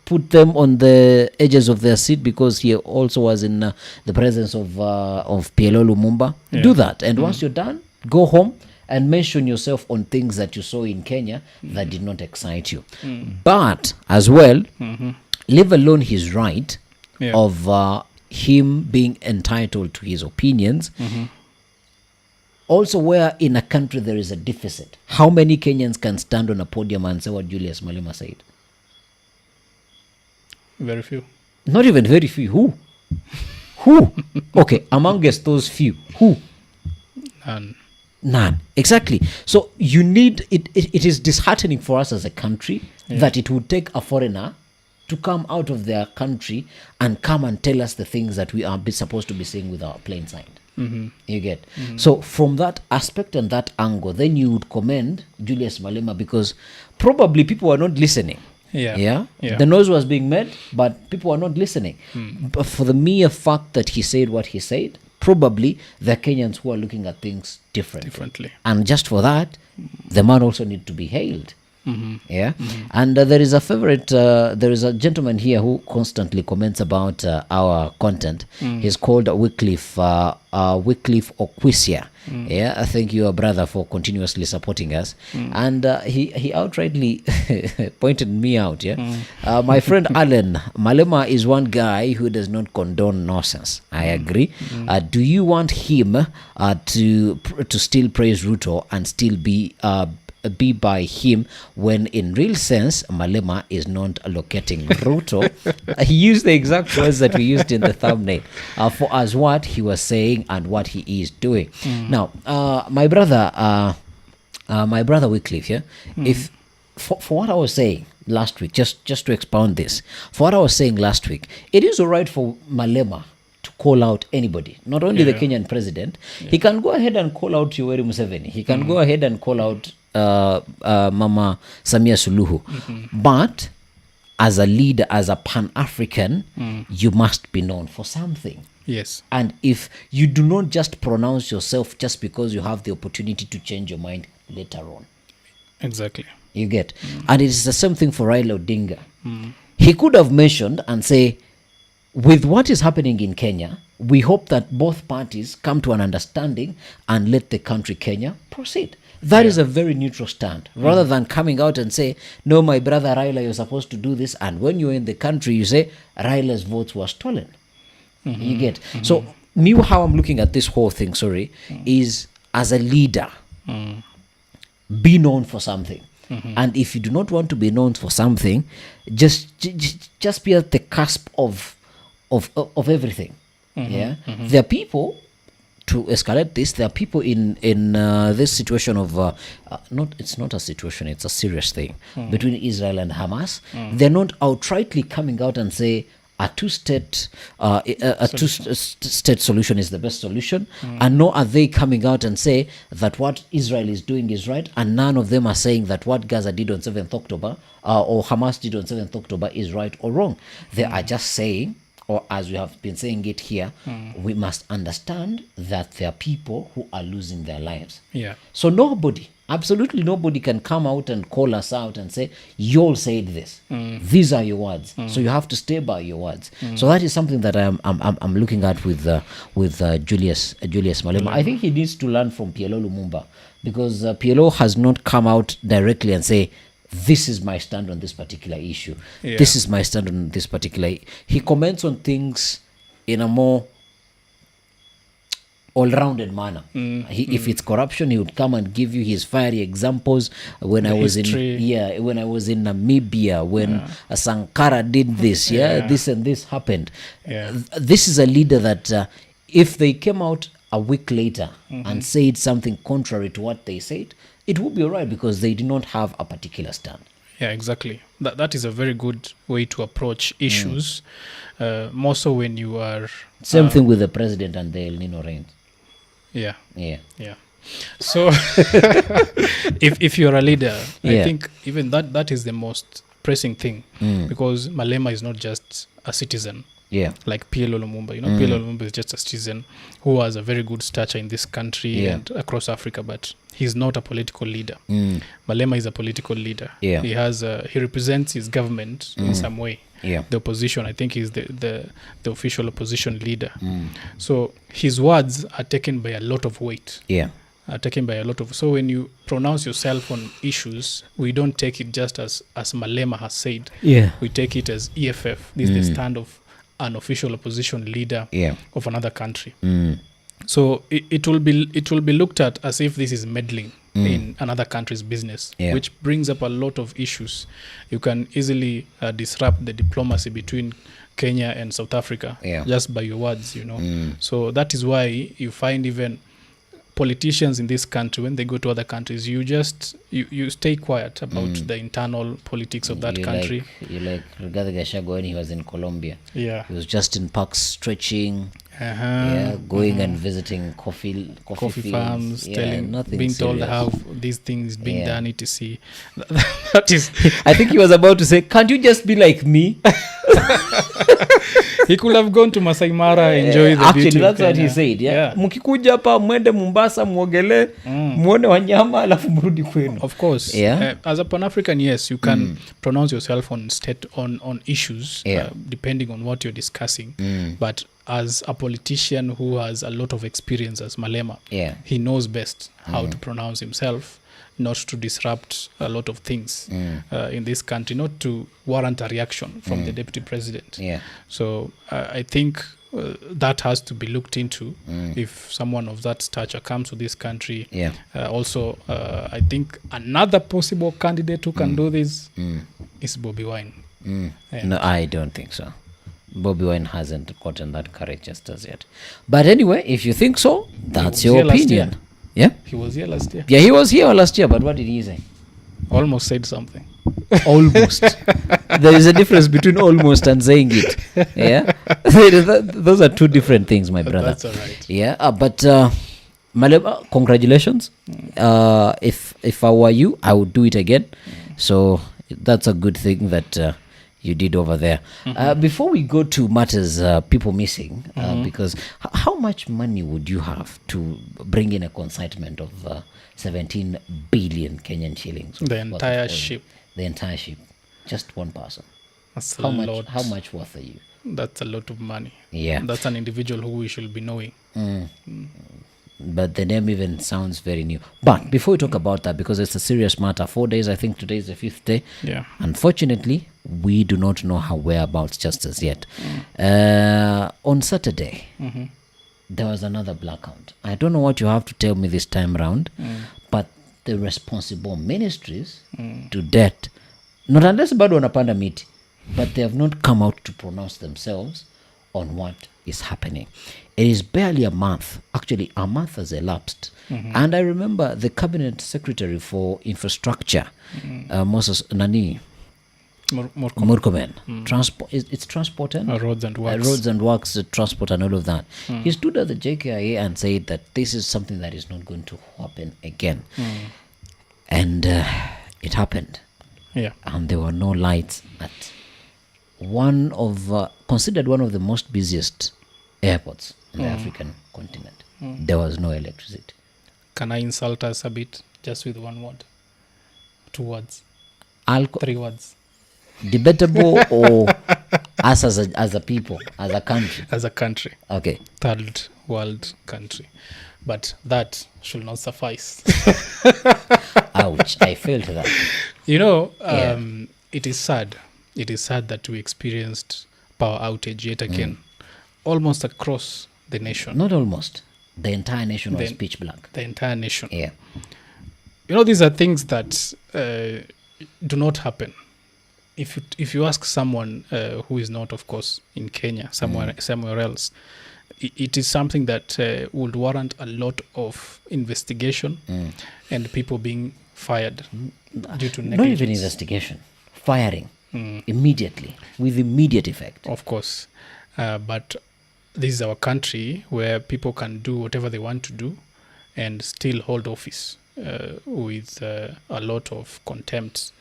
put them on the edges of their seat, because he also was in the presence of PLO Lumumba. Do that, and once you're done, go home and mention yourself on things that you saw in Kenya that did not excite you. But as well, leave alone his right of him being entitled to his opinions. Also, where in a country there is a deficit, how many Kenyans can stand on a podium and say what Julius Malema said? Very few. Not even very few. Who? Who? Okay, amongst those few, who? None. Exactly. So you need it. It is disheartening for us as a country that it would take a foreigner to come out of their country and come and tell us the things that we are supposed to be saying with our plain sight. You get. So from that aspect and that angle, then you would commend Julius Malema, because probably people were not listening. The noise was being made, but people were not listening. But for the mere fact that he said what he said, probably the Kenyans who are looking at things differently. And just for that, the man also need to be hailed. And there is a favorite, there is a gentleman here who constantly comments about our content. He's called Wycliffe Okwisia. I thank you, brother, for continuously supporting us. And he outrightly pointed me out. My friend Alan, Malema is one guy who does not condone nonsense. I agree. Do you want him to still praise Ruto and still be by him, when in real sense Malema is not locating Ruto? He used the exact words that we used in the thumbnail for us, what he was saying and what he is doing. Now, my brother Wycliffe, if for what I was saying last week, just to expound this, for what I was saying last week, it is all right for Malema to call out anybody, not only the Kenyan president. He can go ahead and call out Yoweri Museveni. He can go ahead and call out Mama Samia Suluhu. But as a leader, as a Pan-African, you must be known for something. Yes. And if you do not just pronounce yourself just because you have the opportunity to change your mind later on. Exactly. You get. And it is the same thing for Raila Odinga. He could have mentioned and say, with what is happening in Kenya, we hope that both parties come to an understanding and let the country Kenya proceed. That is a very neutral stand, rather than coming out and say, no, my brother Raila, you're supposed to do this. And when you're in the country, you say, Raila's votes were stolen. You get. So me, how I'm looking at this whole thing, is as a leader, be known for something. And if you do not want to be known for something, just be at the cusp of everything. There are people, to escalate this, there are people in this situation of it's not a situation, it's a serious thing between Israel and Hamas. They're not outrightly coming out and say a two-state solution is the best solution, and nor are they coming out and say that what Israel is doing is right, and none of them are saying that what Gaza did on 7th October or Hamas did on 7th October is right or wrong. They are just saying, or as we have been saying it here, we must understand that there are people who are losing their lives. So nobody, absolutely nobody, can come out and call us out and say, you all said this. These are your words. So you have to stay by your words. So that is something that I'm looking at with Julius Malema. I think he needs to learn from PLO Lumumba, because PLO has not come out directly and say, this is my stand on this particular issue. This is my stand on this particular. He comments on things in a more all-rounded manner. If it's corruption, he would come and give you his fiery examples. When I was when I was in Namibia, when Sankara did this, this and this happened. This is a leader that if they came out a week later and said something contrary to what they said, it would be all right because they did not have a particular stand. Yeah, exactly. That is a very good way to approach issues. More so when you are... Same thing with the president and the El Nino rain. Yeah. So if you're a leader, I think even that is the most pressing thing, because Malema is not just a citizen. Like PLO Lumumba. PLO Lumumba is just a citizen who has a very good stature in this country and across Africa, but he's not a political leader. Malema is a political leader. He has he represents his government in some way. The opposition, I think he's the official opposition leader. So his words are taken by a lot of weight. So when you pronounce yourself on issues, we don't take it just as Malema has said. We take it as EFF. This is the stand of an official opposition leader of another country. So it will be looked at as if this is meddling in another country's business, which brings up a lot of issues. You can easily disrupt the diplomacy between Kenya and South Africa just by your words, So that is why you find even politicians in this country, when they go to other countries, you stay quiet about the internal politics of that country. Like Rigathi Gachagua when he was in Colombia. He was just in parks stretching, going and visiting coffee farms, being serious. told how these things being done, etc. That is. I think he was about to say, "Can't you just be like me?" He could have gone to Masai Mara, enjoy the actually beauty that's of what Kenya. he said. Mkikuja hapa mwende Mombasa muogele, muone wanyama alafu mrudi kwenu. Of course. As a Pan-African, yes, you can pronounce yourself on issues depending on what you're discussing. But as a politician who has a lot of experience as Malema, he knows best how to pronounce himself, not to disrupt a lot of things in this country, not to warrant a reaction from the deputy president. So I think that has to be looked into if someone of that stature comes to this country. Also, I think another possible candidate who can do this is Bobi Wine. No, I don't think so. Bobi Wine hasn't gotten that courage just as yet. But anyway, if you think so, that's your opinion. He was here last year. He was here last year, but what did he say? Almost said something. Almost. There is a difference between almost and saying it. Those are two different things, my brother. That's all right. But Malema, congratulations. If I were you, I would do it again. So that's a good thing that you did over there. Before we go to matters people missing, because how much money would you have to bring in a consignment of 17 billion Kenyan shillings? The entire ship. The entire ship. Just one person. That's how much worth are you? That's a lot of money. Yeah. That's an individual who we should be knowing. But the name even sounds very new. But before we talk about that, because it's a serious matter, 4 days, I think today is the 5th day. Unfortunately, we do not know her whereabouts just as yet. On Saturday, there was another blackout. I don't know what you have to tell me this time around, but the responsible ministries to date, not unless bado wanapanda miti, but they have not come out to pronounce themselves on what is happening. It is barely a month. Actually, a month has elapsed. And I remember the cabinet secretary for infrastructure, Moses Nani, Murkomen, transport. It's transport and roads and works. Roads and works, transport and all of that. He stood at the JKIA and said that this is something that is not going to happen again. And it happened. And there were no lights at considered one of the most busiest airports in the African continent. There was no electricity. Can I insult us a bit just with one word? 2 words? 3 words? Debatable or us as a people, as a country? As a country. Okay. Third world country. But that should not suffice. Ouch, I felt that. It is sad. It is sad that we experienced power outage yet again, almost across the nation. Not almost. The entire nation was pitch black. The entire nation. Yeah. You know, these are things that do not happen. If you ask someone who is not, of course, in Kenya, somewhere else, it is something that would warrant a lot of investigation and people being fired due to negligence. Not even investigation, firing immediately, with immediate effect. Of course. But this is our country where people can do whatever they want to do and still hold office with a lot of contempt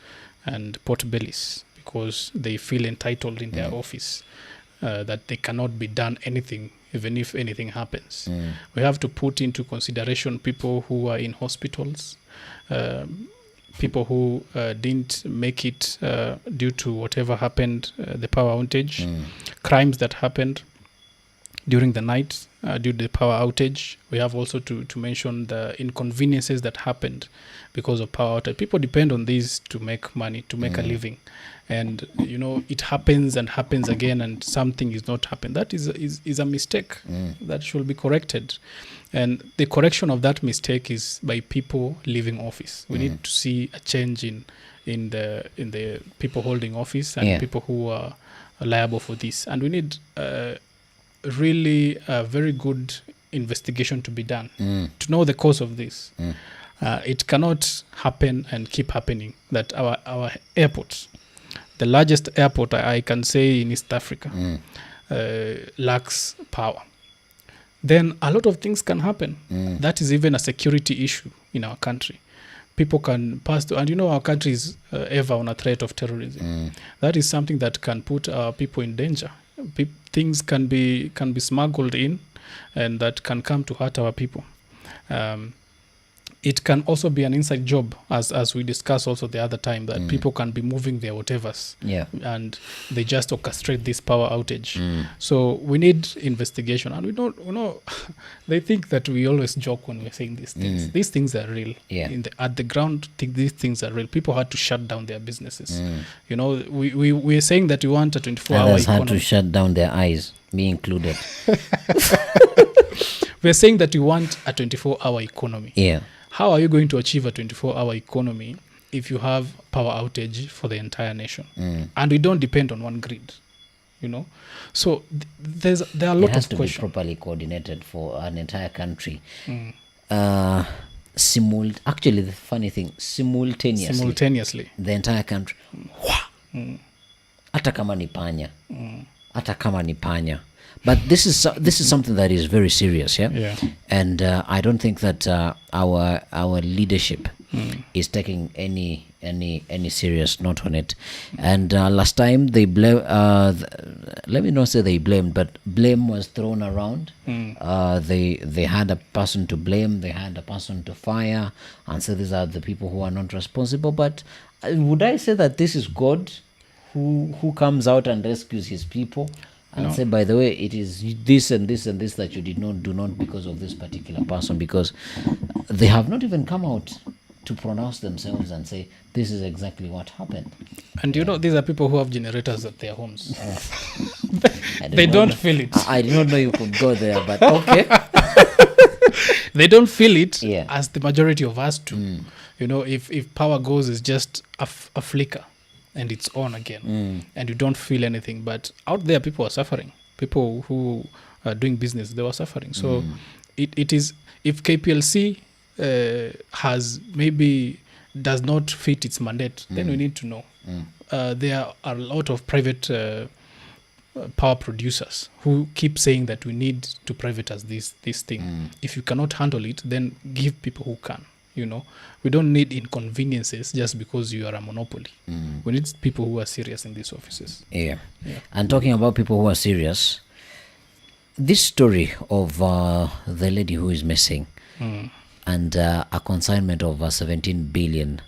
and pot-bellies because they feel entitled in their office that they cannot be done anything even if anything happens. We have to put into consideration people who are in hospitals, people who didn't make it due to whatever happened, the power outage, crimes that happened during the night due to the power outage. We have also to mention the inconveniences that happened because of power outage. People depend on these to make money, to make a living. And, you know, it happens and happens again and something is not happening. That is a mistake that should be corrected. And the correction of that mistake is by people leaving office. We need to see a change in the people holding office and people who are liable for this. And we need really a very good investigation to be done to know the cause of this. It cannot happen and keep happening that our airports, the largest airport I can say in East Africa, lacks power. Then a lot of things can happen. That is even a security issue in our country. People can pass through, and you know our country is ever on a threat of terrorism. That is something that can put our people in danger. Things can be smuggled in, and that can come to hurt our people. It can also be an inside job, as we discussed also the other time, that people can be moving their whatevers, and they just orchestrate this power outage. So we need investigation, and we don't. You know, they think that we always joke when we're saying these things. These things are real. At the ground, these things are real. People had to shut down their businesses. You know, we're saying that we want a 24-hour Others economy. had to shut down their eyes, me included. We're saying that we want a 24-hour economy. Yeah. How are you going to achieve a 24-hour economy if you have power outage for the entire nation? And we don't depend on one grid, you know? So there are a lot of questions. It has to be properly coordinated for an entire country. Actually, the funny thing, simultaneously. The entire country. Hata kama ni panya. Hata kama ni panya. But this is something that is very serious, yeah. And I don't think that our leadership is taking any serious note on it. And last time they blame. Let me not say they blamed, but blame was thrown around. They had a person to blame, they had a person to fire, and so these are the people who are not responsible. But would I say that this is God who comes out and rescues his people? And say, by the way, it is this and this and this that you do not because of this particular person, because they have not even come out to pronounce themselves and say, this is exactly what happened. And you know, these are people who have generators at their homes. They don't feel it. I did not know you could go there, but okay. They don't feel it as the majority of us do. You know, if power goes, it's just a flicker. And it's on again, and you don't feel anything. But out there, people are suffering. People who are doing business, they were suffering. So it is, if KPLC does not fit its mandate, then we need to know. There are a lot of private power producers who keep saying that we need to privatize this thing. If you cannot handle it, then give people who can. You know, we don't need inconveniences just because you are a monopoly. We need people who are serious in these offices. Yeah. And talking about people who are serious, this story of the lady who is missing and a consignment of 17 billion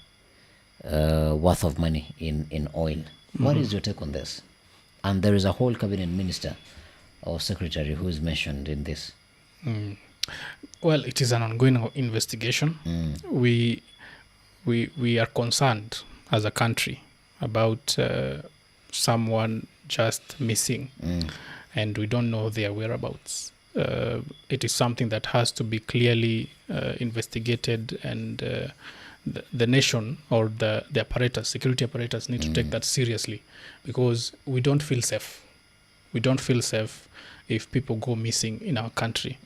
worth of money in oil. What is your take on this? And there is a whole cabinet minister or secretary who is mentioned in this. Well, it is an ongoing investigation. We are concerned as a country about someone just missing, and we don't know their whereabouts. it is something that has to be clearly investigated, and the nation or the apparatus, security apparatus, need to take that seriously, because we don't feel safe. We don't feel safe if people go missing in our country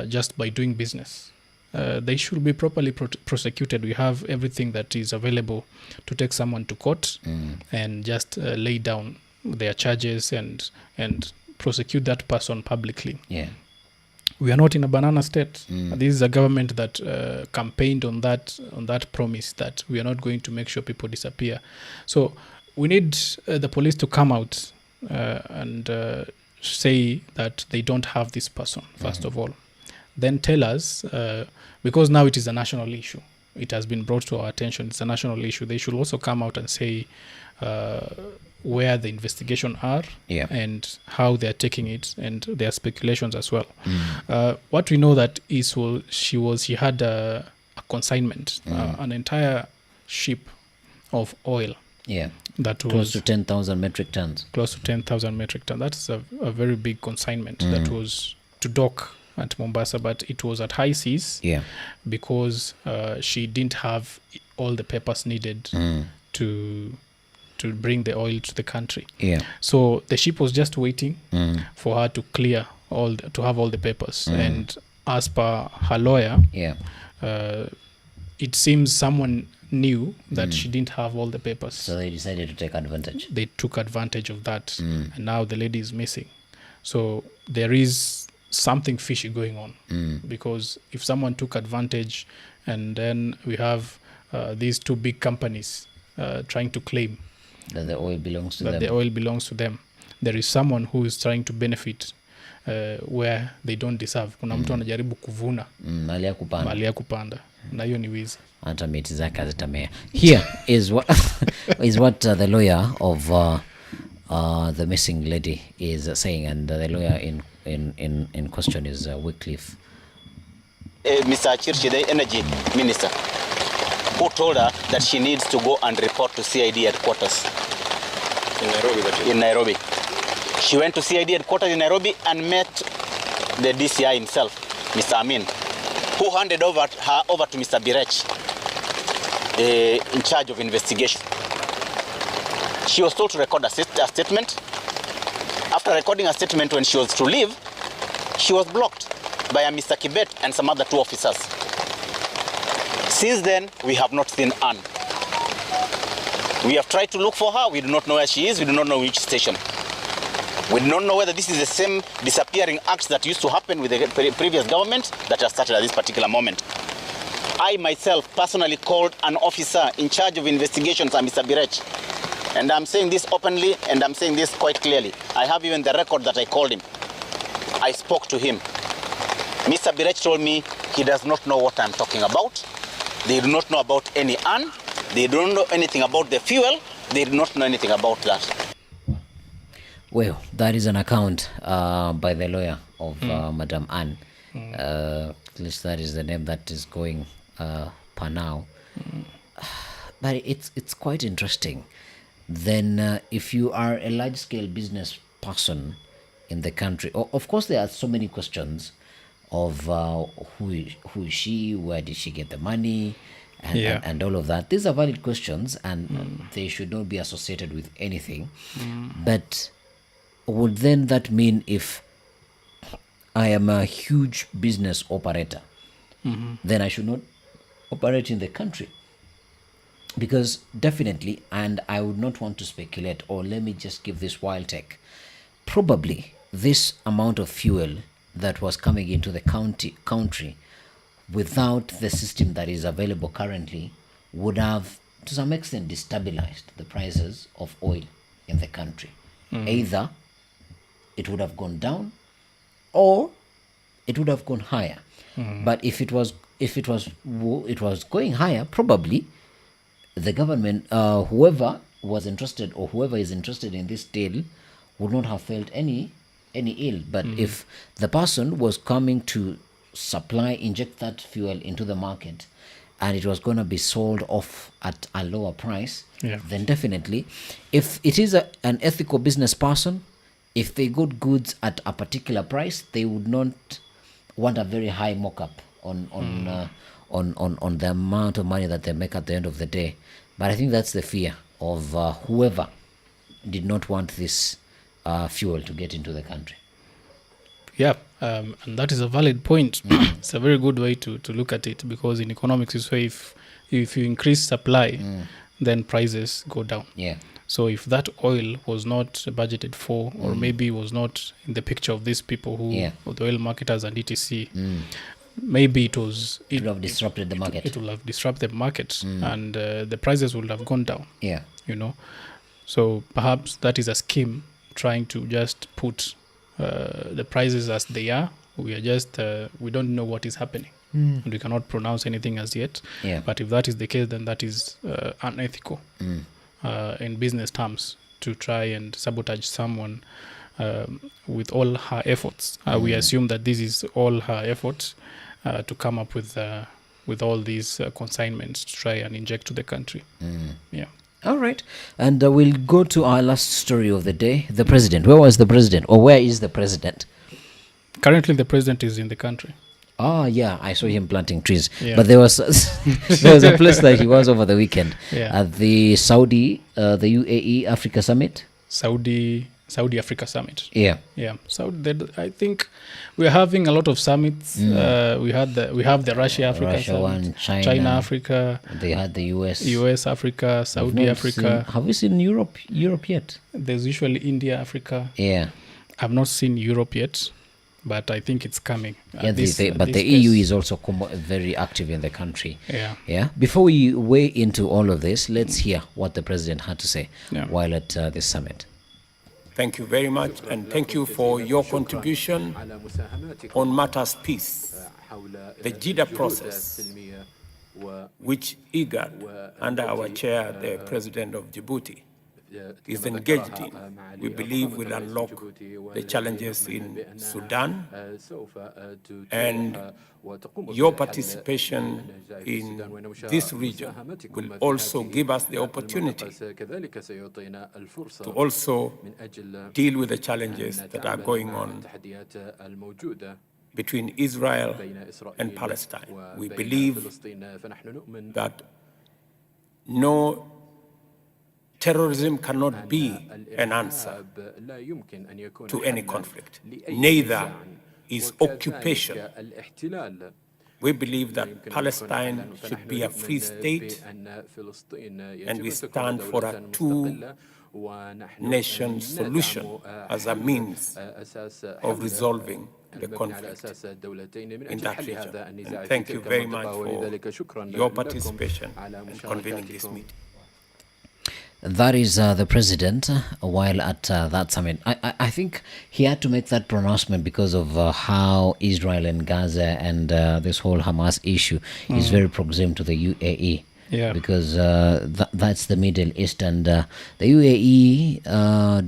just by doing business. They should be properly prosecuted. We have everything that is available to take someone to court and just lay down their charges and prosecute that person publicly. Yeah. We are not in a banana state. This is a government that campaigned on that promise that we are not going to make sure people disappear. So we need the police to come out and say that they don't have this person, first of all. Then tell us, because now it is a national issue. It has been brought to our attention. It's a national issue. They should also come out and say where the investigation are and how they are taking it, and their speculations as well. What we know that is, she had a consignment, an entire ship of oil. Yeah. That was close to 10,000 metric tons. Close to 10,000 metric tons. That's a very big consignment that was to dock at Mombasa, but it was at high seas because she didn't have all the papers needed to bring the oil to the country. Yeah. So the ship was just waiting for her to clear to have all the papers. And as per her lawyer, it seems someone knew that she didn't have all the papers. So they decided to take advantage. They took advantage of that, and now the lady is missing. So there is something fishy going on, because if someone took advantage, and then we have these two big companies trying to claim that the oil belongs to them. There is someone who is trying to benefit where they don't deserve. Kuna mtu anajaribu kuvuna mali ya kupanda. Na hiyo ni wizi. Hata miti zake hazitamea. Here is what the lawyer of the missing lady is saying, and the lawyer in question is Wycliffe. Mr. Chirchir, the energy minister, who told her that she needs to go and report to CID headquarters in Nairobi. She went to CID headquarters in Nairobi and met the DCI himself, Mr. Amin, who handed her over to Mr. Birech, in charge of investigation. She was told to record a statement. After recording a statement, when she was to leave, she was blocked by a Mr. Kibet and some other two officers. Since then, we have not seen Anne. We have tried to look for her. We do not know where she is. We do not know which station. We do not know whether this is the same disappearing acts that used to happen with the previous government that has started at this particular moment. I myself personally called an officer in charge of investigations, Mr. Birech. And I'm saying this openly, and I'm saying this quite clearly. I have even the record that I called him. I spoke to him. Mr. Birech told me he does not know what I'm talking about. They do not know about any Anne. They don't know anything about the fuel. They do not know anything about that. Well, that is an account by the lawyer of Madam Anne. At least that is the name that is going per now. But it's quite interesting. Then if you are a large-scale business person in the country, of course there are so many questions of who is she, where did she get the money, and all of that. These are valid questions, and they should not be associated with anything. But would then that mean if I am a huge business operator, then I should not operate in the country? Because definitely, and I would not want to speculate, or let me just give this wild take, probably this amount of fuel that was coming into the country without the system that is available currently would have to some extent destabilized the prices of oil in the country. Either it would have gone down or it would have gone higher. But if it was going higher, probably the government, whoever was interested or whoever is interested in this deal, would not have felt any ill. But if the person was coming to inject that fuel into the market, and it was going to be sold off at a lower price, then definitely, if it is an ethical business person, if they got goods at a particular price, they would not want a very high mock-up on the amount of money that they make at the end of the day. But I think that's the fear of whoever did not want this fuel to get into the country. Yeah, and that is a valid point. It's a very good way to look at it, because in economics, is where if you increase supply, then prices go down. Yeah. So if that oil was not budgeted for, or maybe was not in the picture of these people who, or the oil marketers and ETC, maybe it would have disrupted the market. It will have disrupted the market, and the prices would have gone down. Yeah. You know, so perhaps that is a scheme trying to just put the prices as they are. We are just we don't know what is happening, and we cannot pronounce anything as yet. Yeah. But if that is the case, then that is unethical in business terms, to try and sabotage someone with all her efforts. We assume that this is all her efforts to come up with all these consignments to try and inject to the country. Yeah. All right. And we'll go to our last story of the day. The president. Where was the president? Or where is the president? Currently, the president is in the country. Oh, yeah. I saw him planting trees. Yeah. But there was a place that he was over the weekend. Yeah. At the the UAE Africa Summit. Saudi Africa Summit. Yeah. Yeah. So I think we're having a lot of summits. We have the Russia Africa Summit, one, China Africa. They had the US Africa, Saudi Africa. Have you seen Europe yet? There's usually India Africa. Yeah. I've not seen Europe yet, but I think it's coming. Yeah, but the EU is also very active in the country. Yeah. Yeah. Before we weigh into all of this, let's hear what the president had to say while at this summit. Thank you very much, and thank you for your contribution on matters peace. The JIDA process, which IGAD, under our chair, the President of Djibouti, is engaged in, we believe will unlock the challenges in Sudan, and your participation in this region will also give us the opportunity to also deal with the challenges that are going on between Israel and Palestine. We believe that no terrorism cannot be an answer to any conflict. Neither is occupation. We believe that Palestine should be a free state, and we stand for a two-nation solution as a means of resolving the conflict in that region. And thank you very much for your participation in convening this meeting. That is the president while at that summit. I think he had to make that pronouncement because of how Israel and Gaza and this whole Hamas issue is very proximate to the UAE. Yeah. Because that's the Middle East, and the UAE,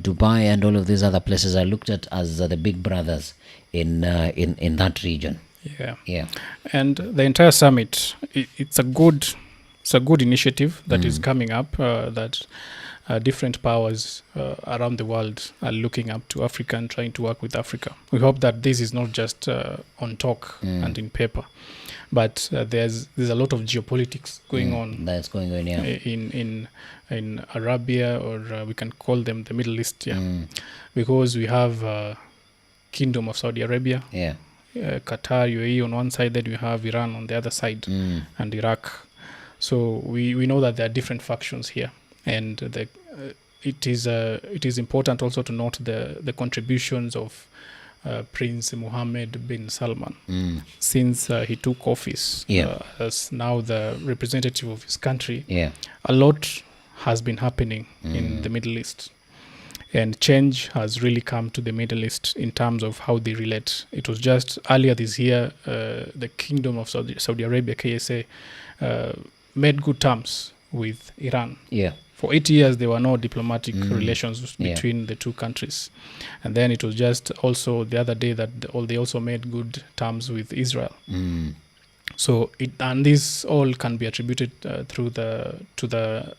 Dubai, and all of these other places are looked at as the big brothers in that region. Yeah. Yeah. And the entire summit, it's a good initiative that is coming up, that different powers around the world are looking up to Africa and trying to work with Africa. We hope that this is not just on talk and in paper, but there's a lot of geopolitics going on. That's going on, yeah. In Arabia, or we can call them the Middle East, because we have Kingdom of Saudi Arabia, Qatar, UAE on one side, then we have Iran on the other side, and Iraq. So we know that there are different factions here, and it is important also to note the contributions of Prince Mohammed bin Salman since he took office as now the representative of his country. A lot has been happening in the Middle East, and change has really come to the Middle East in terms of how they relate. It was just earlier this year, the Kingdom of Saudi Arabia, KSA, made good terms with Iran. For 8 years, there were no diplomatic relations between the two countries. And then it was just also the other day that they also made good terms with Israel. So this all can be attributed to the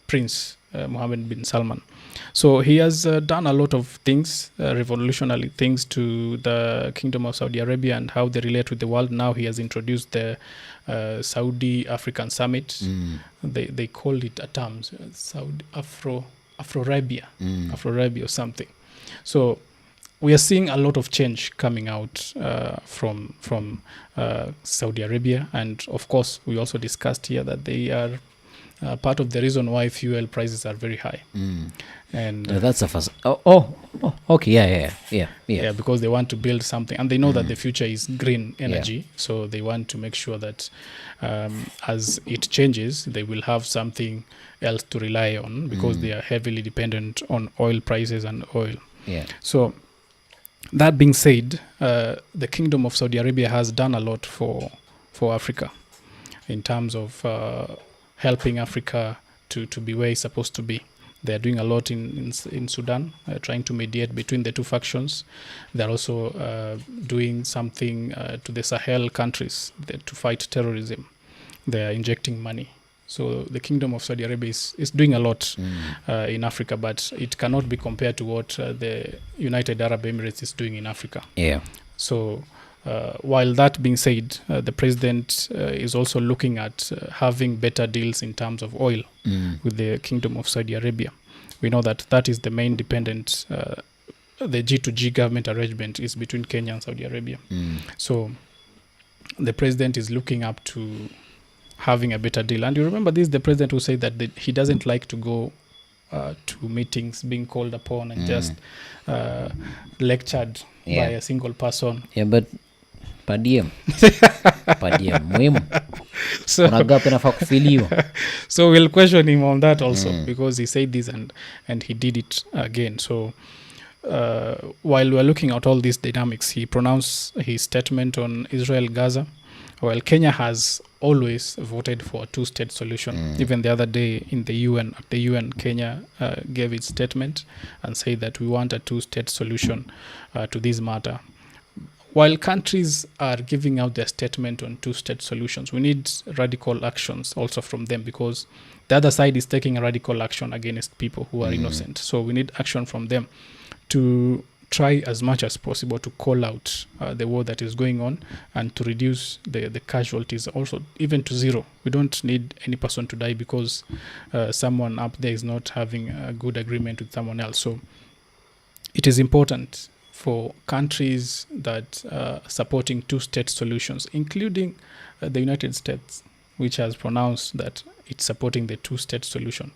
Prince Mohammed bin Salman. So he has done a lot of things, revolutionary things to the Kingdom of Saudi Arabia and how they relate with the world. Now he has introduced the Saudi African Summit. They call it a term, Saudi Afro-Arabia, Afro-Arabia or something. So we are seeing a lot of change coming out from Saudi Arabia, and of course we also discussed here that they are part of the reason why fuel prices are very high. And that's a first. Okay, yeah. Because they want to build something, and they know that the future is green energy, so they want to make sure that as it changes, they will have something else to rely on, because they are heavily dependent on oil prices and oil. Yeah. So that being said, the Kingdom of Saudi Arabia has done a lot for Africa in terms of helping Africa to be where it's supposed to be. They are doing a lot in Sudan, trying to mediate between the two factions. They're also doing something to the Sahel countries to fight terrorism. They are injecting money. So the Kingdom of Saudi Arabia is doing a lot in Africa, but it cannot be compared to what the United Arab Emirates is doing in Africa. Yeah. So while that being said, the president is also looking at having better deals in terms of oil with the Kingdom of Saudi Arabia. We know that is the main dependent, the G2G government arrangement is between Kenya and Saudi Arabia. So the president is looking up to having a better deal. And you remember this, the president who said that he doesn't like to go to meetings being called upon and just lectured by a single person. Yeah, but padiem muhimu. So we'll question him on that also, because he said this and he did it again. So while we're looking at all these dynamics, he pronounced his statement on Israel-Gaza. Well, Kenya has always voted for a two-state solution. Even the other day in the UN, Kenya gave its statement and said that we want a two-state solution to this matter. While countries are giving out their statement on two-state solutions, we need radical actions also from them, because the other side is taking a radical action against people who are innocent. So we need action from them to try as much as possible to call out the war that is going on and to reduce the casualties also, even to zero. We don't need any person to die because someone up there is not having a good agreement with someone else. So it is important for countries that are supporting two-state solutions, including the United States, which has pronounced that it's supporting the two-state solution,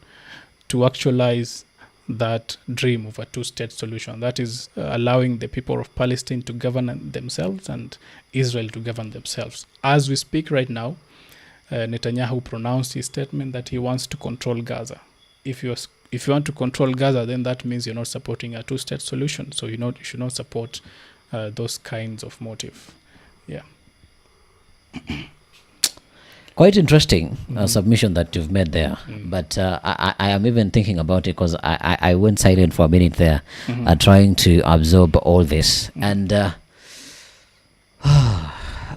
to actualize that dream of a two-state solution. That is allowing the people of Palestine to govern themselves and Israel to govern themselves. As we speak right now, Netanyahu pronounced his statement that he wants to control Gaza. If you want to control Gaza, then that means you're not supporting a two-state solution. So you should not support those kinds of motive. Yeah. Quite interesting submission that you've made there. But I am even thinking about it, because I went silent for a minute there, trying to absorb all this. And the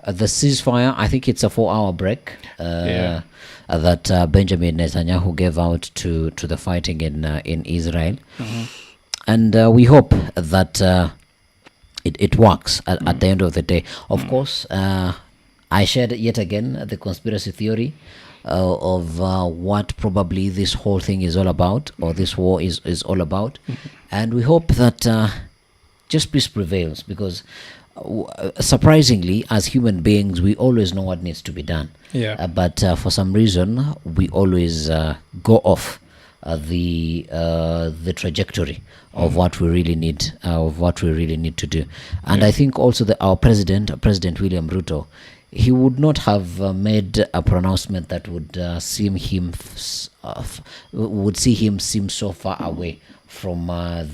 ceasefire, I think it's a 4-hour break that Benjamin Netanyahu gave out to the fighting in Israel. And we hope that it works at the end of the day. Of course, I shared yet again the conspiracy theory of what probably this whole thing is all about, or this war is all about. And we hope that just peace prevails, because surprisingly, as human beings, we always know what needs to be done. But for some reason, we always go off the trajectory of what we really need, to do. And I think also that our President William Ruto, he would not have made a pronouncement that would see him seem so far away from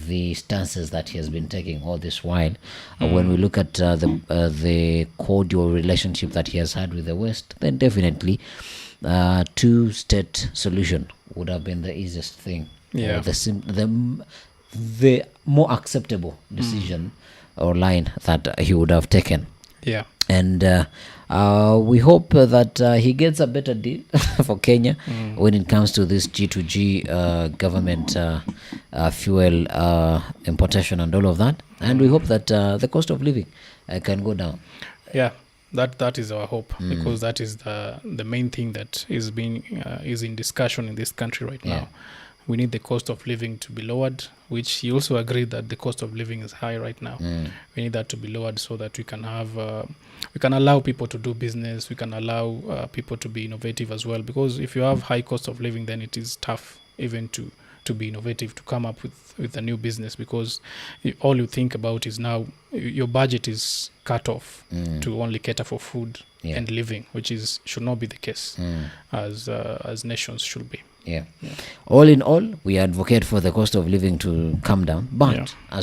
the stances that he has been taking all this while. When we look at the cordial relationship that he has had with the West, then definitely two-state solution would have been the easiest thing, or the more acceptable decision or line that he would have taken. Yeah. And we hope that he gets a better deal for Kenya when it comes to this G2G government fuel importation and all of that. And we hope that the cost of living can go down. Yeah, that is our hope, because that is the main thing that is in discussion in this country right now. We need the cost of living to be lowered, which he also agreed that the cost of living is high right now. We need that to be lowered so that we can have we can allow people to do business, we can allow people to be innovative as well, because if you have high cost of living, then it is tough even to be innovative, to come up with a new business, because all you think about is now your budget is cut off to only cater for food and living, which should not be the case as nations should be. All in all, we advocate for the cost of living to come down, but as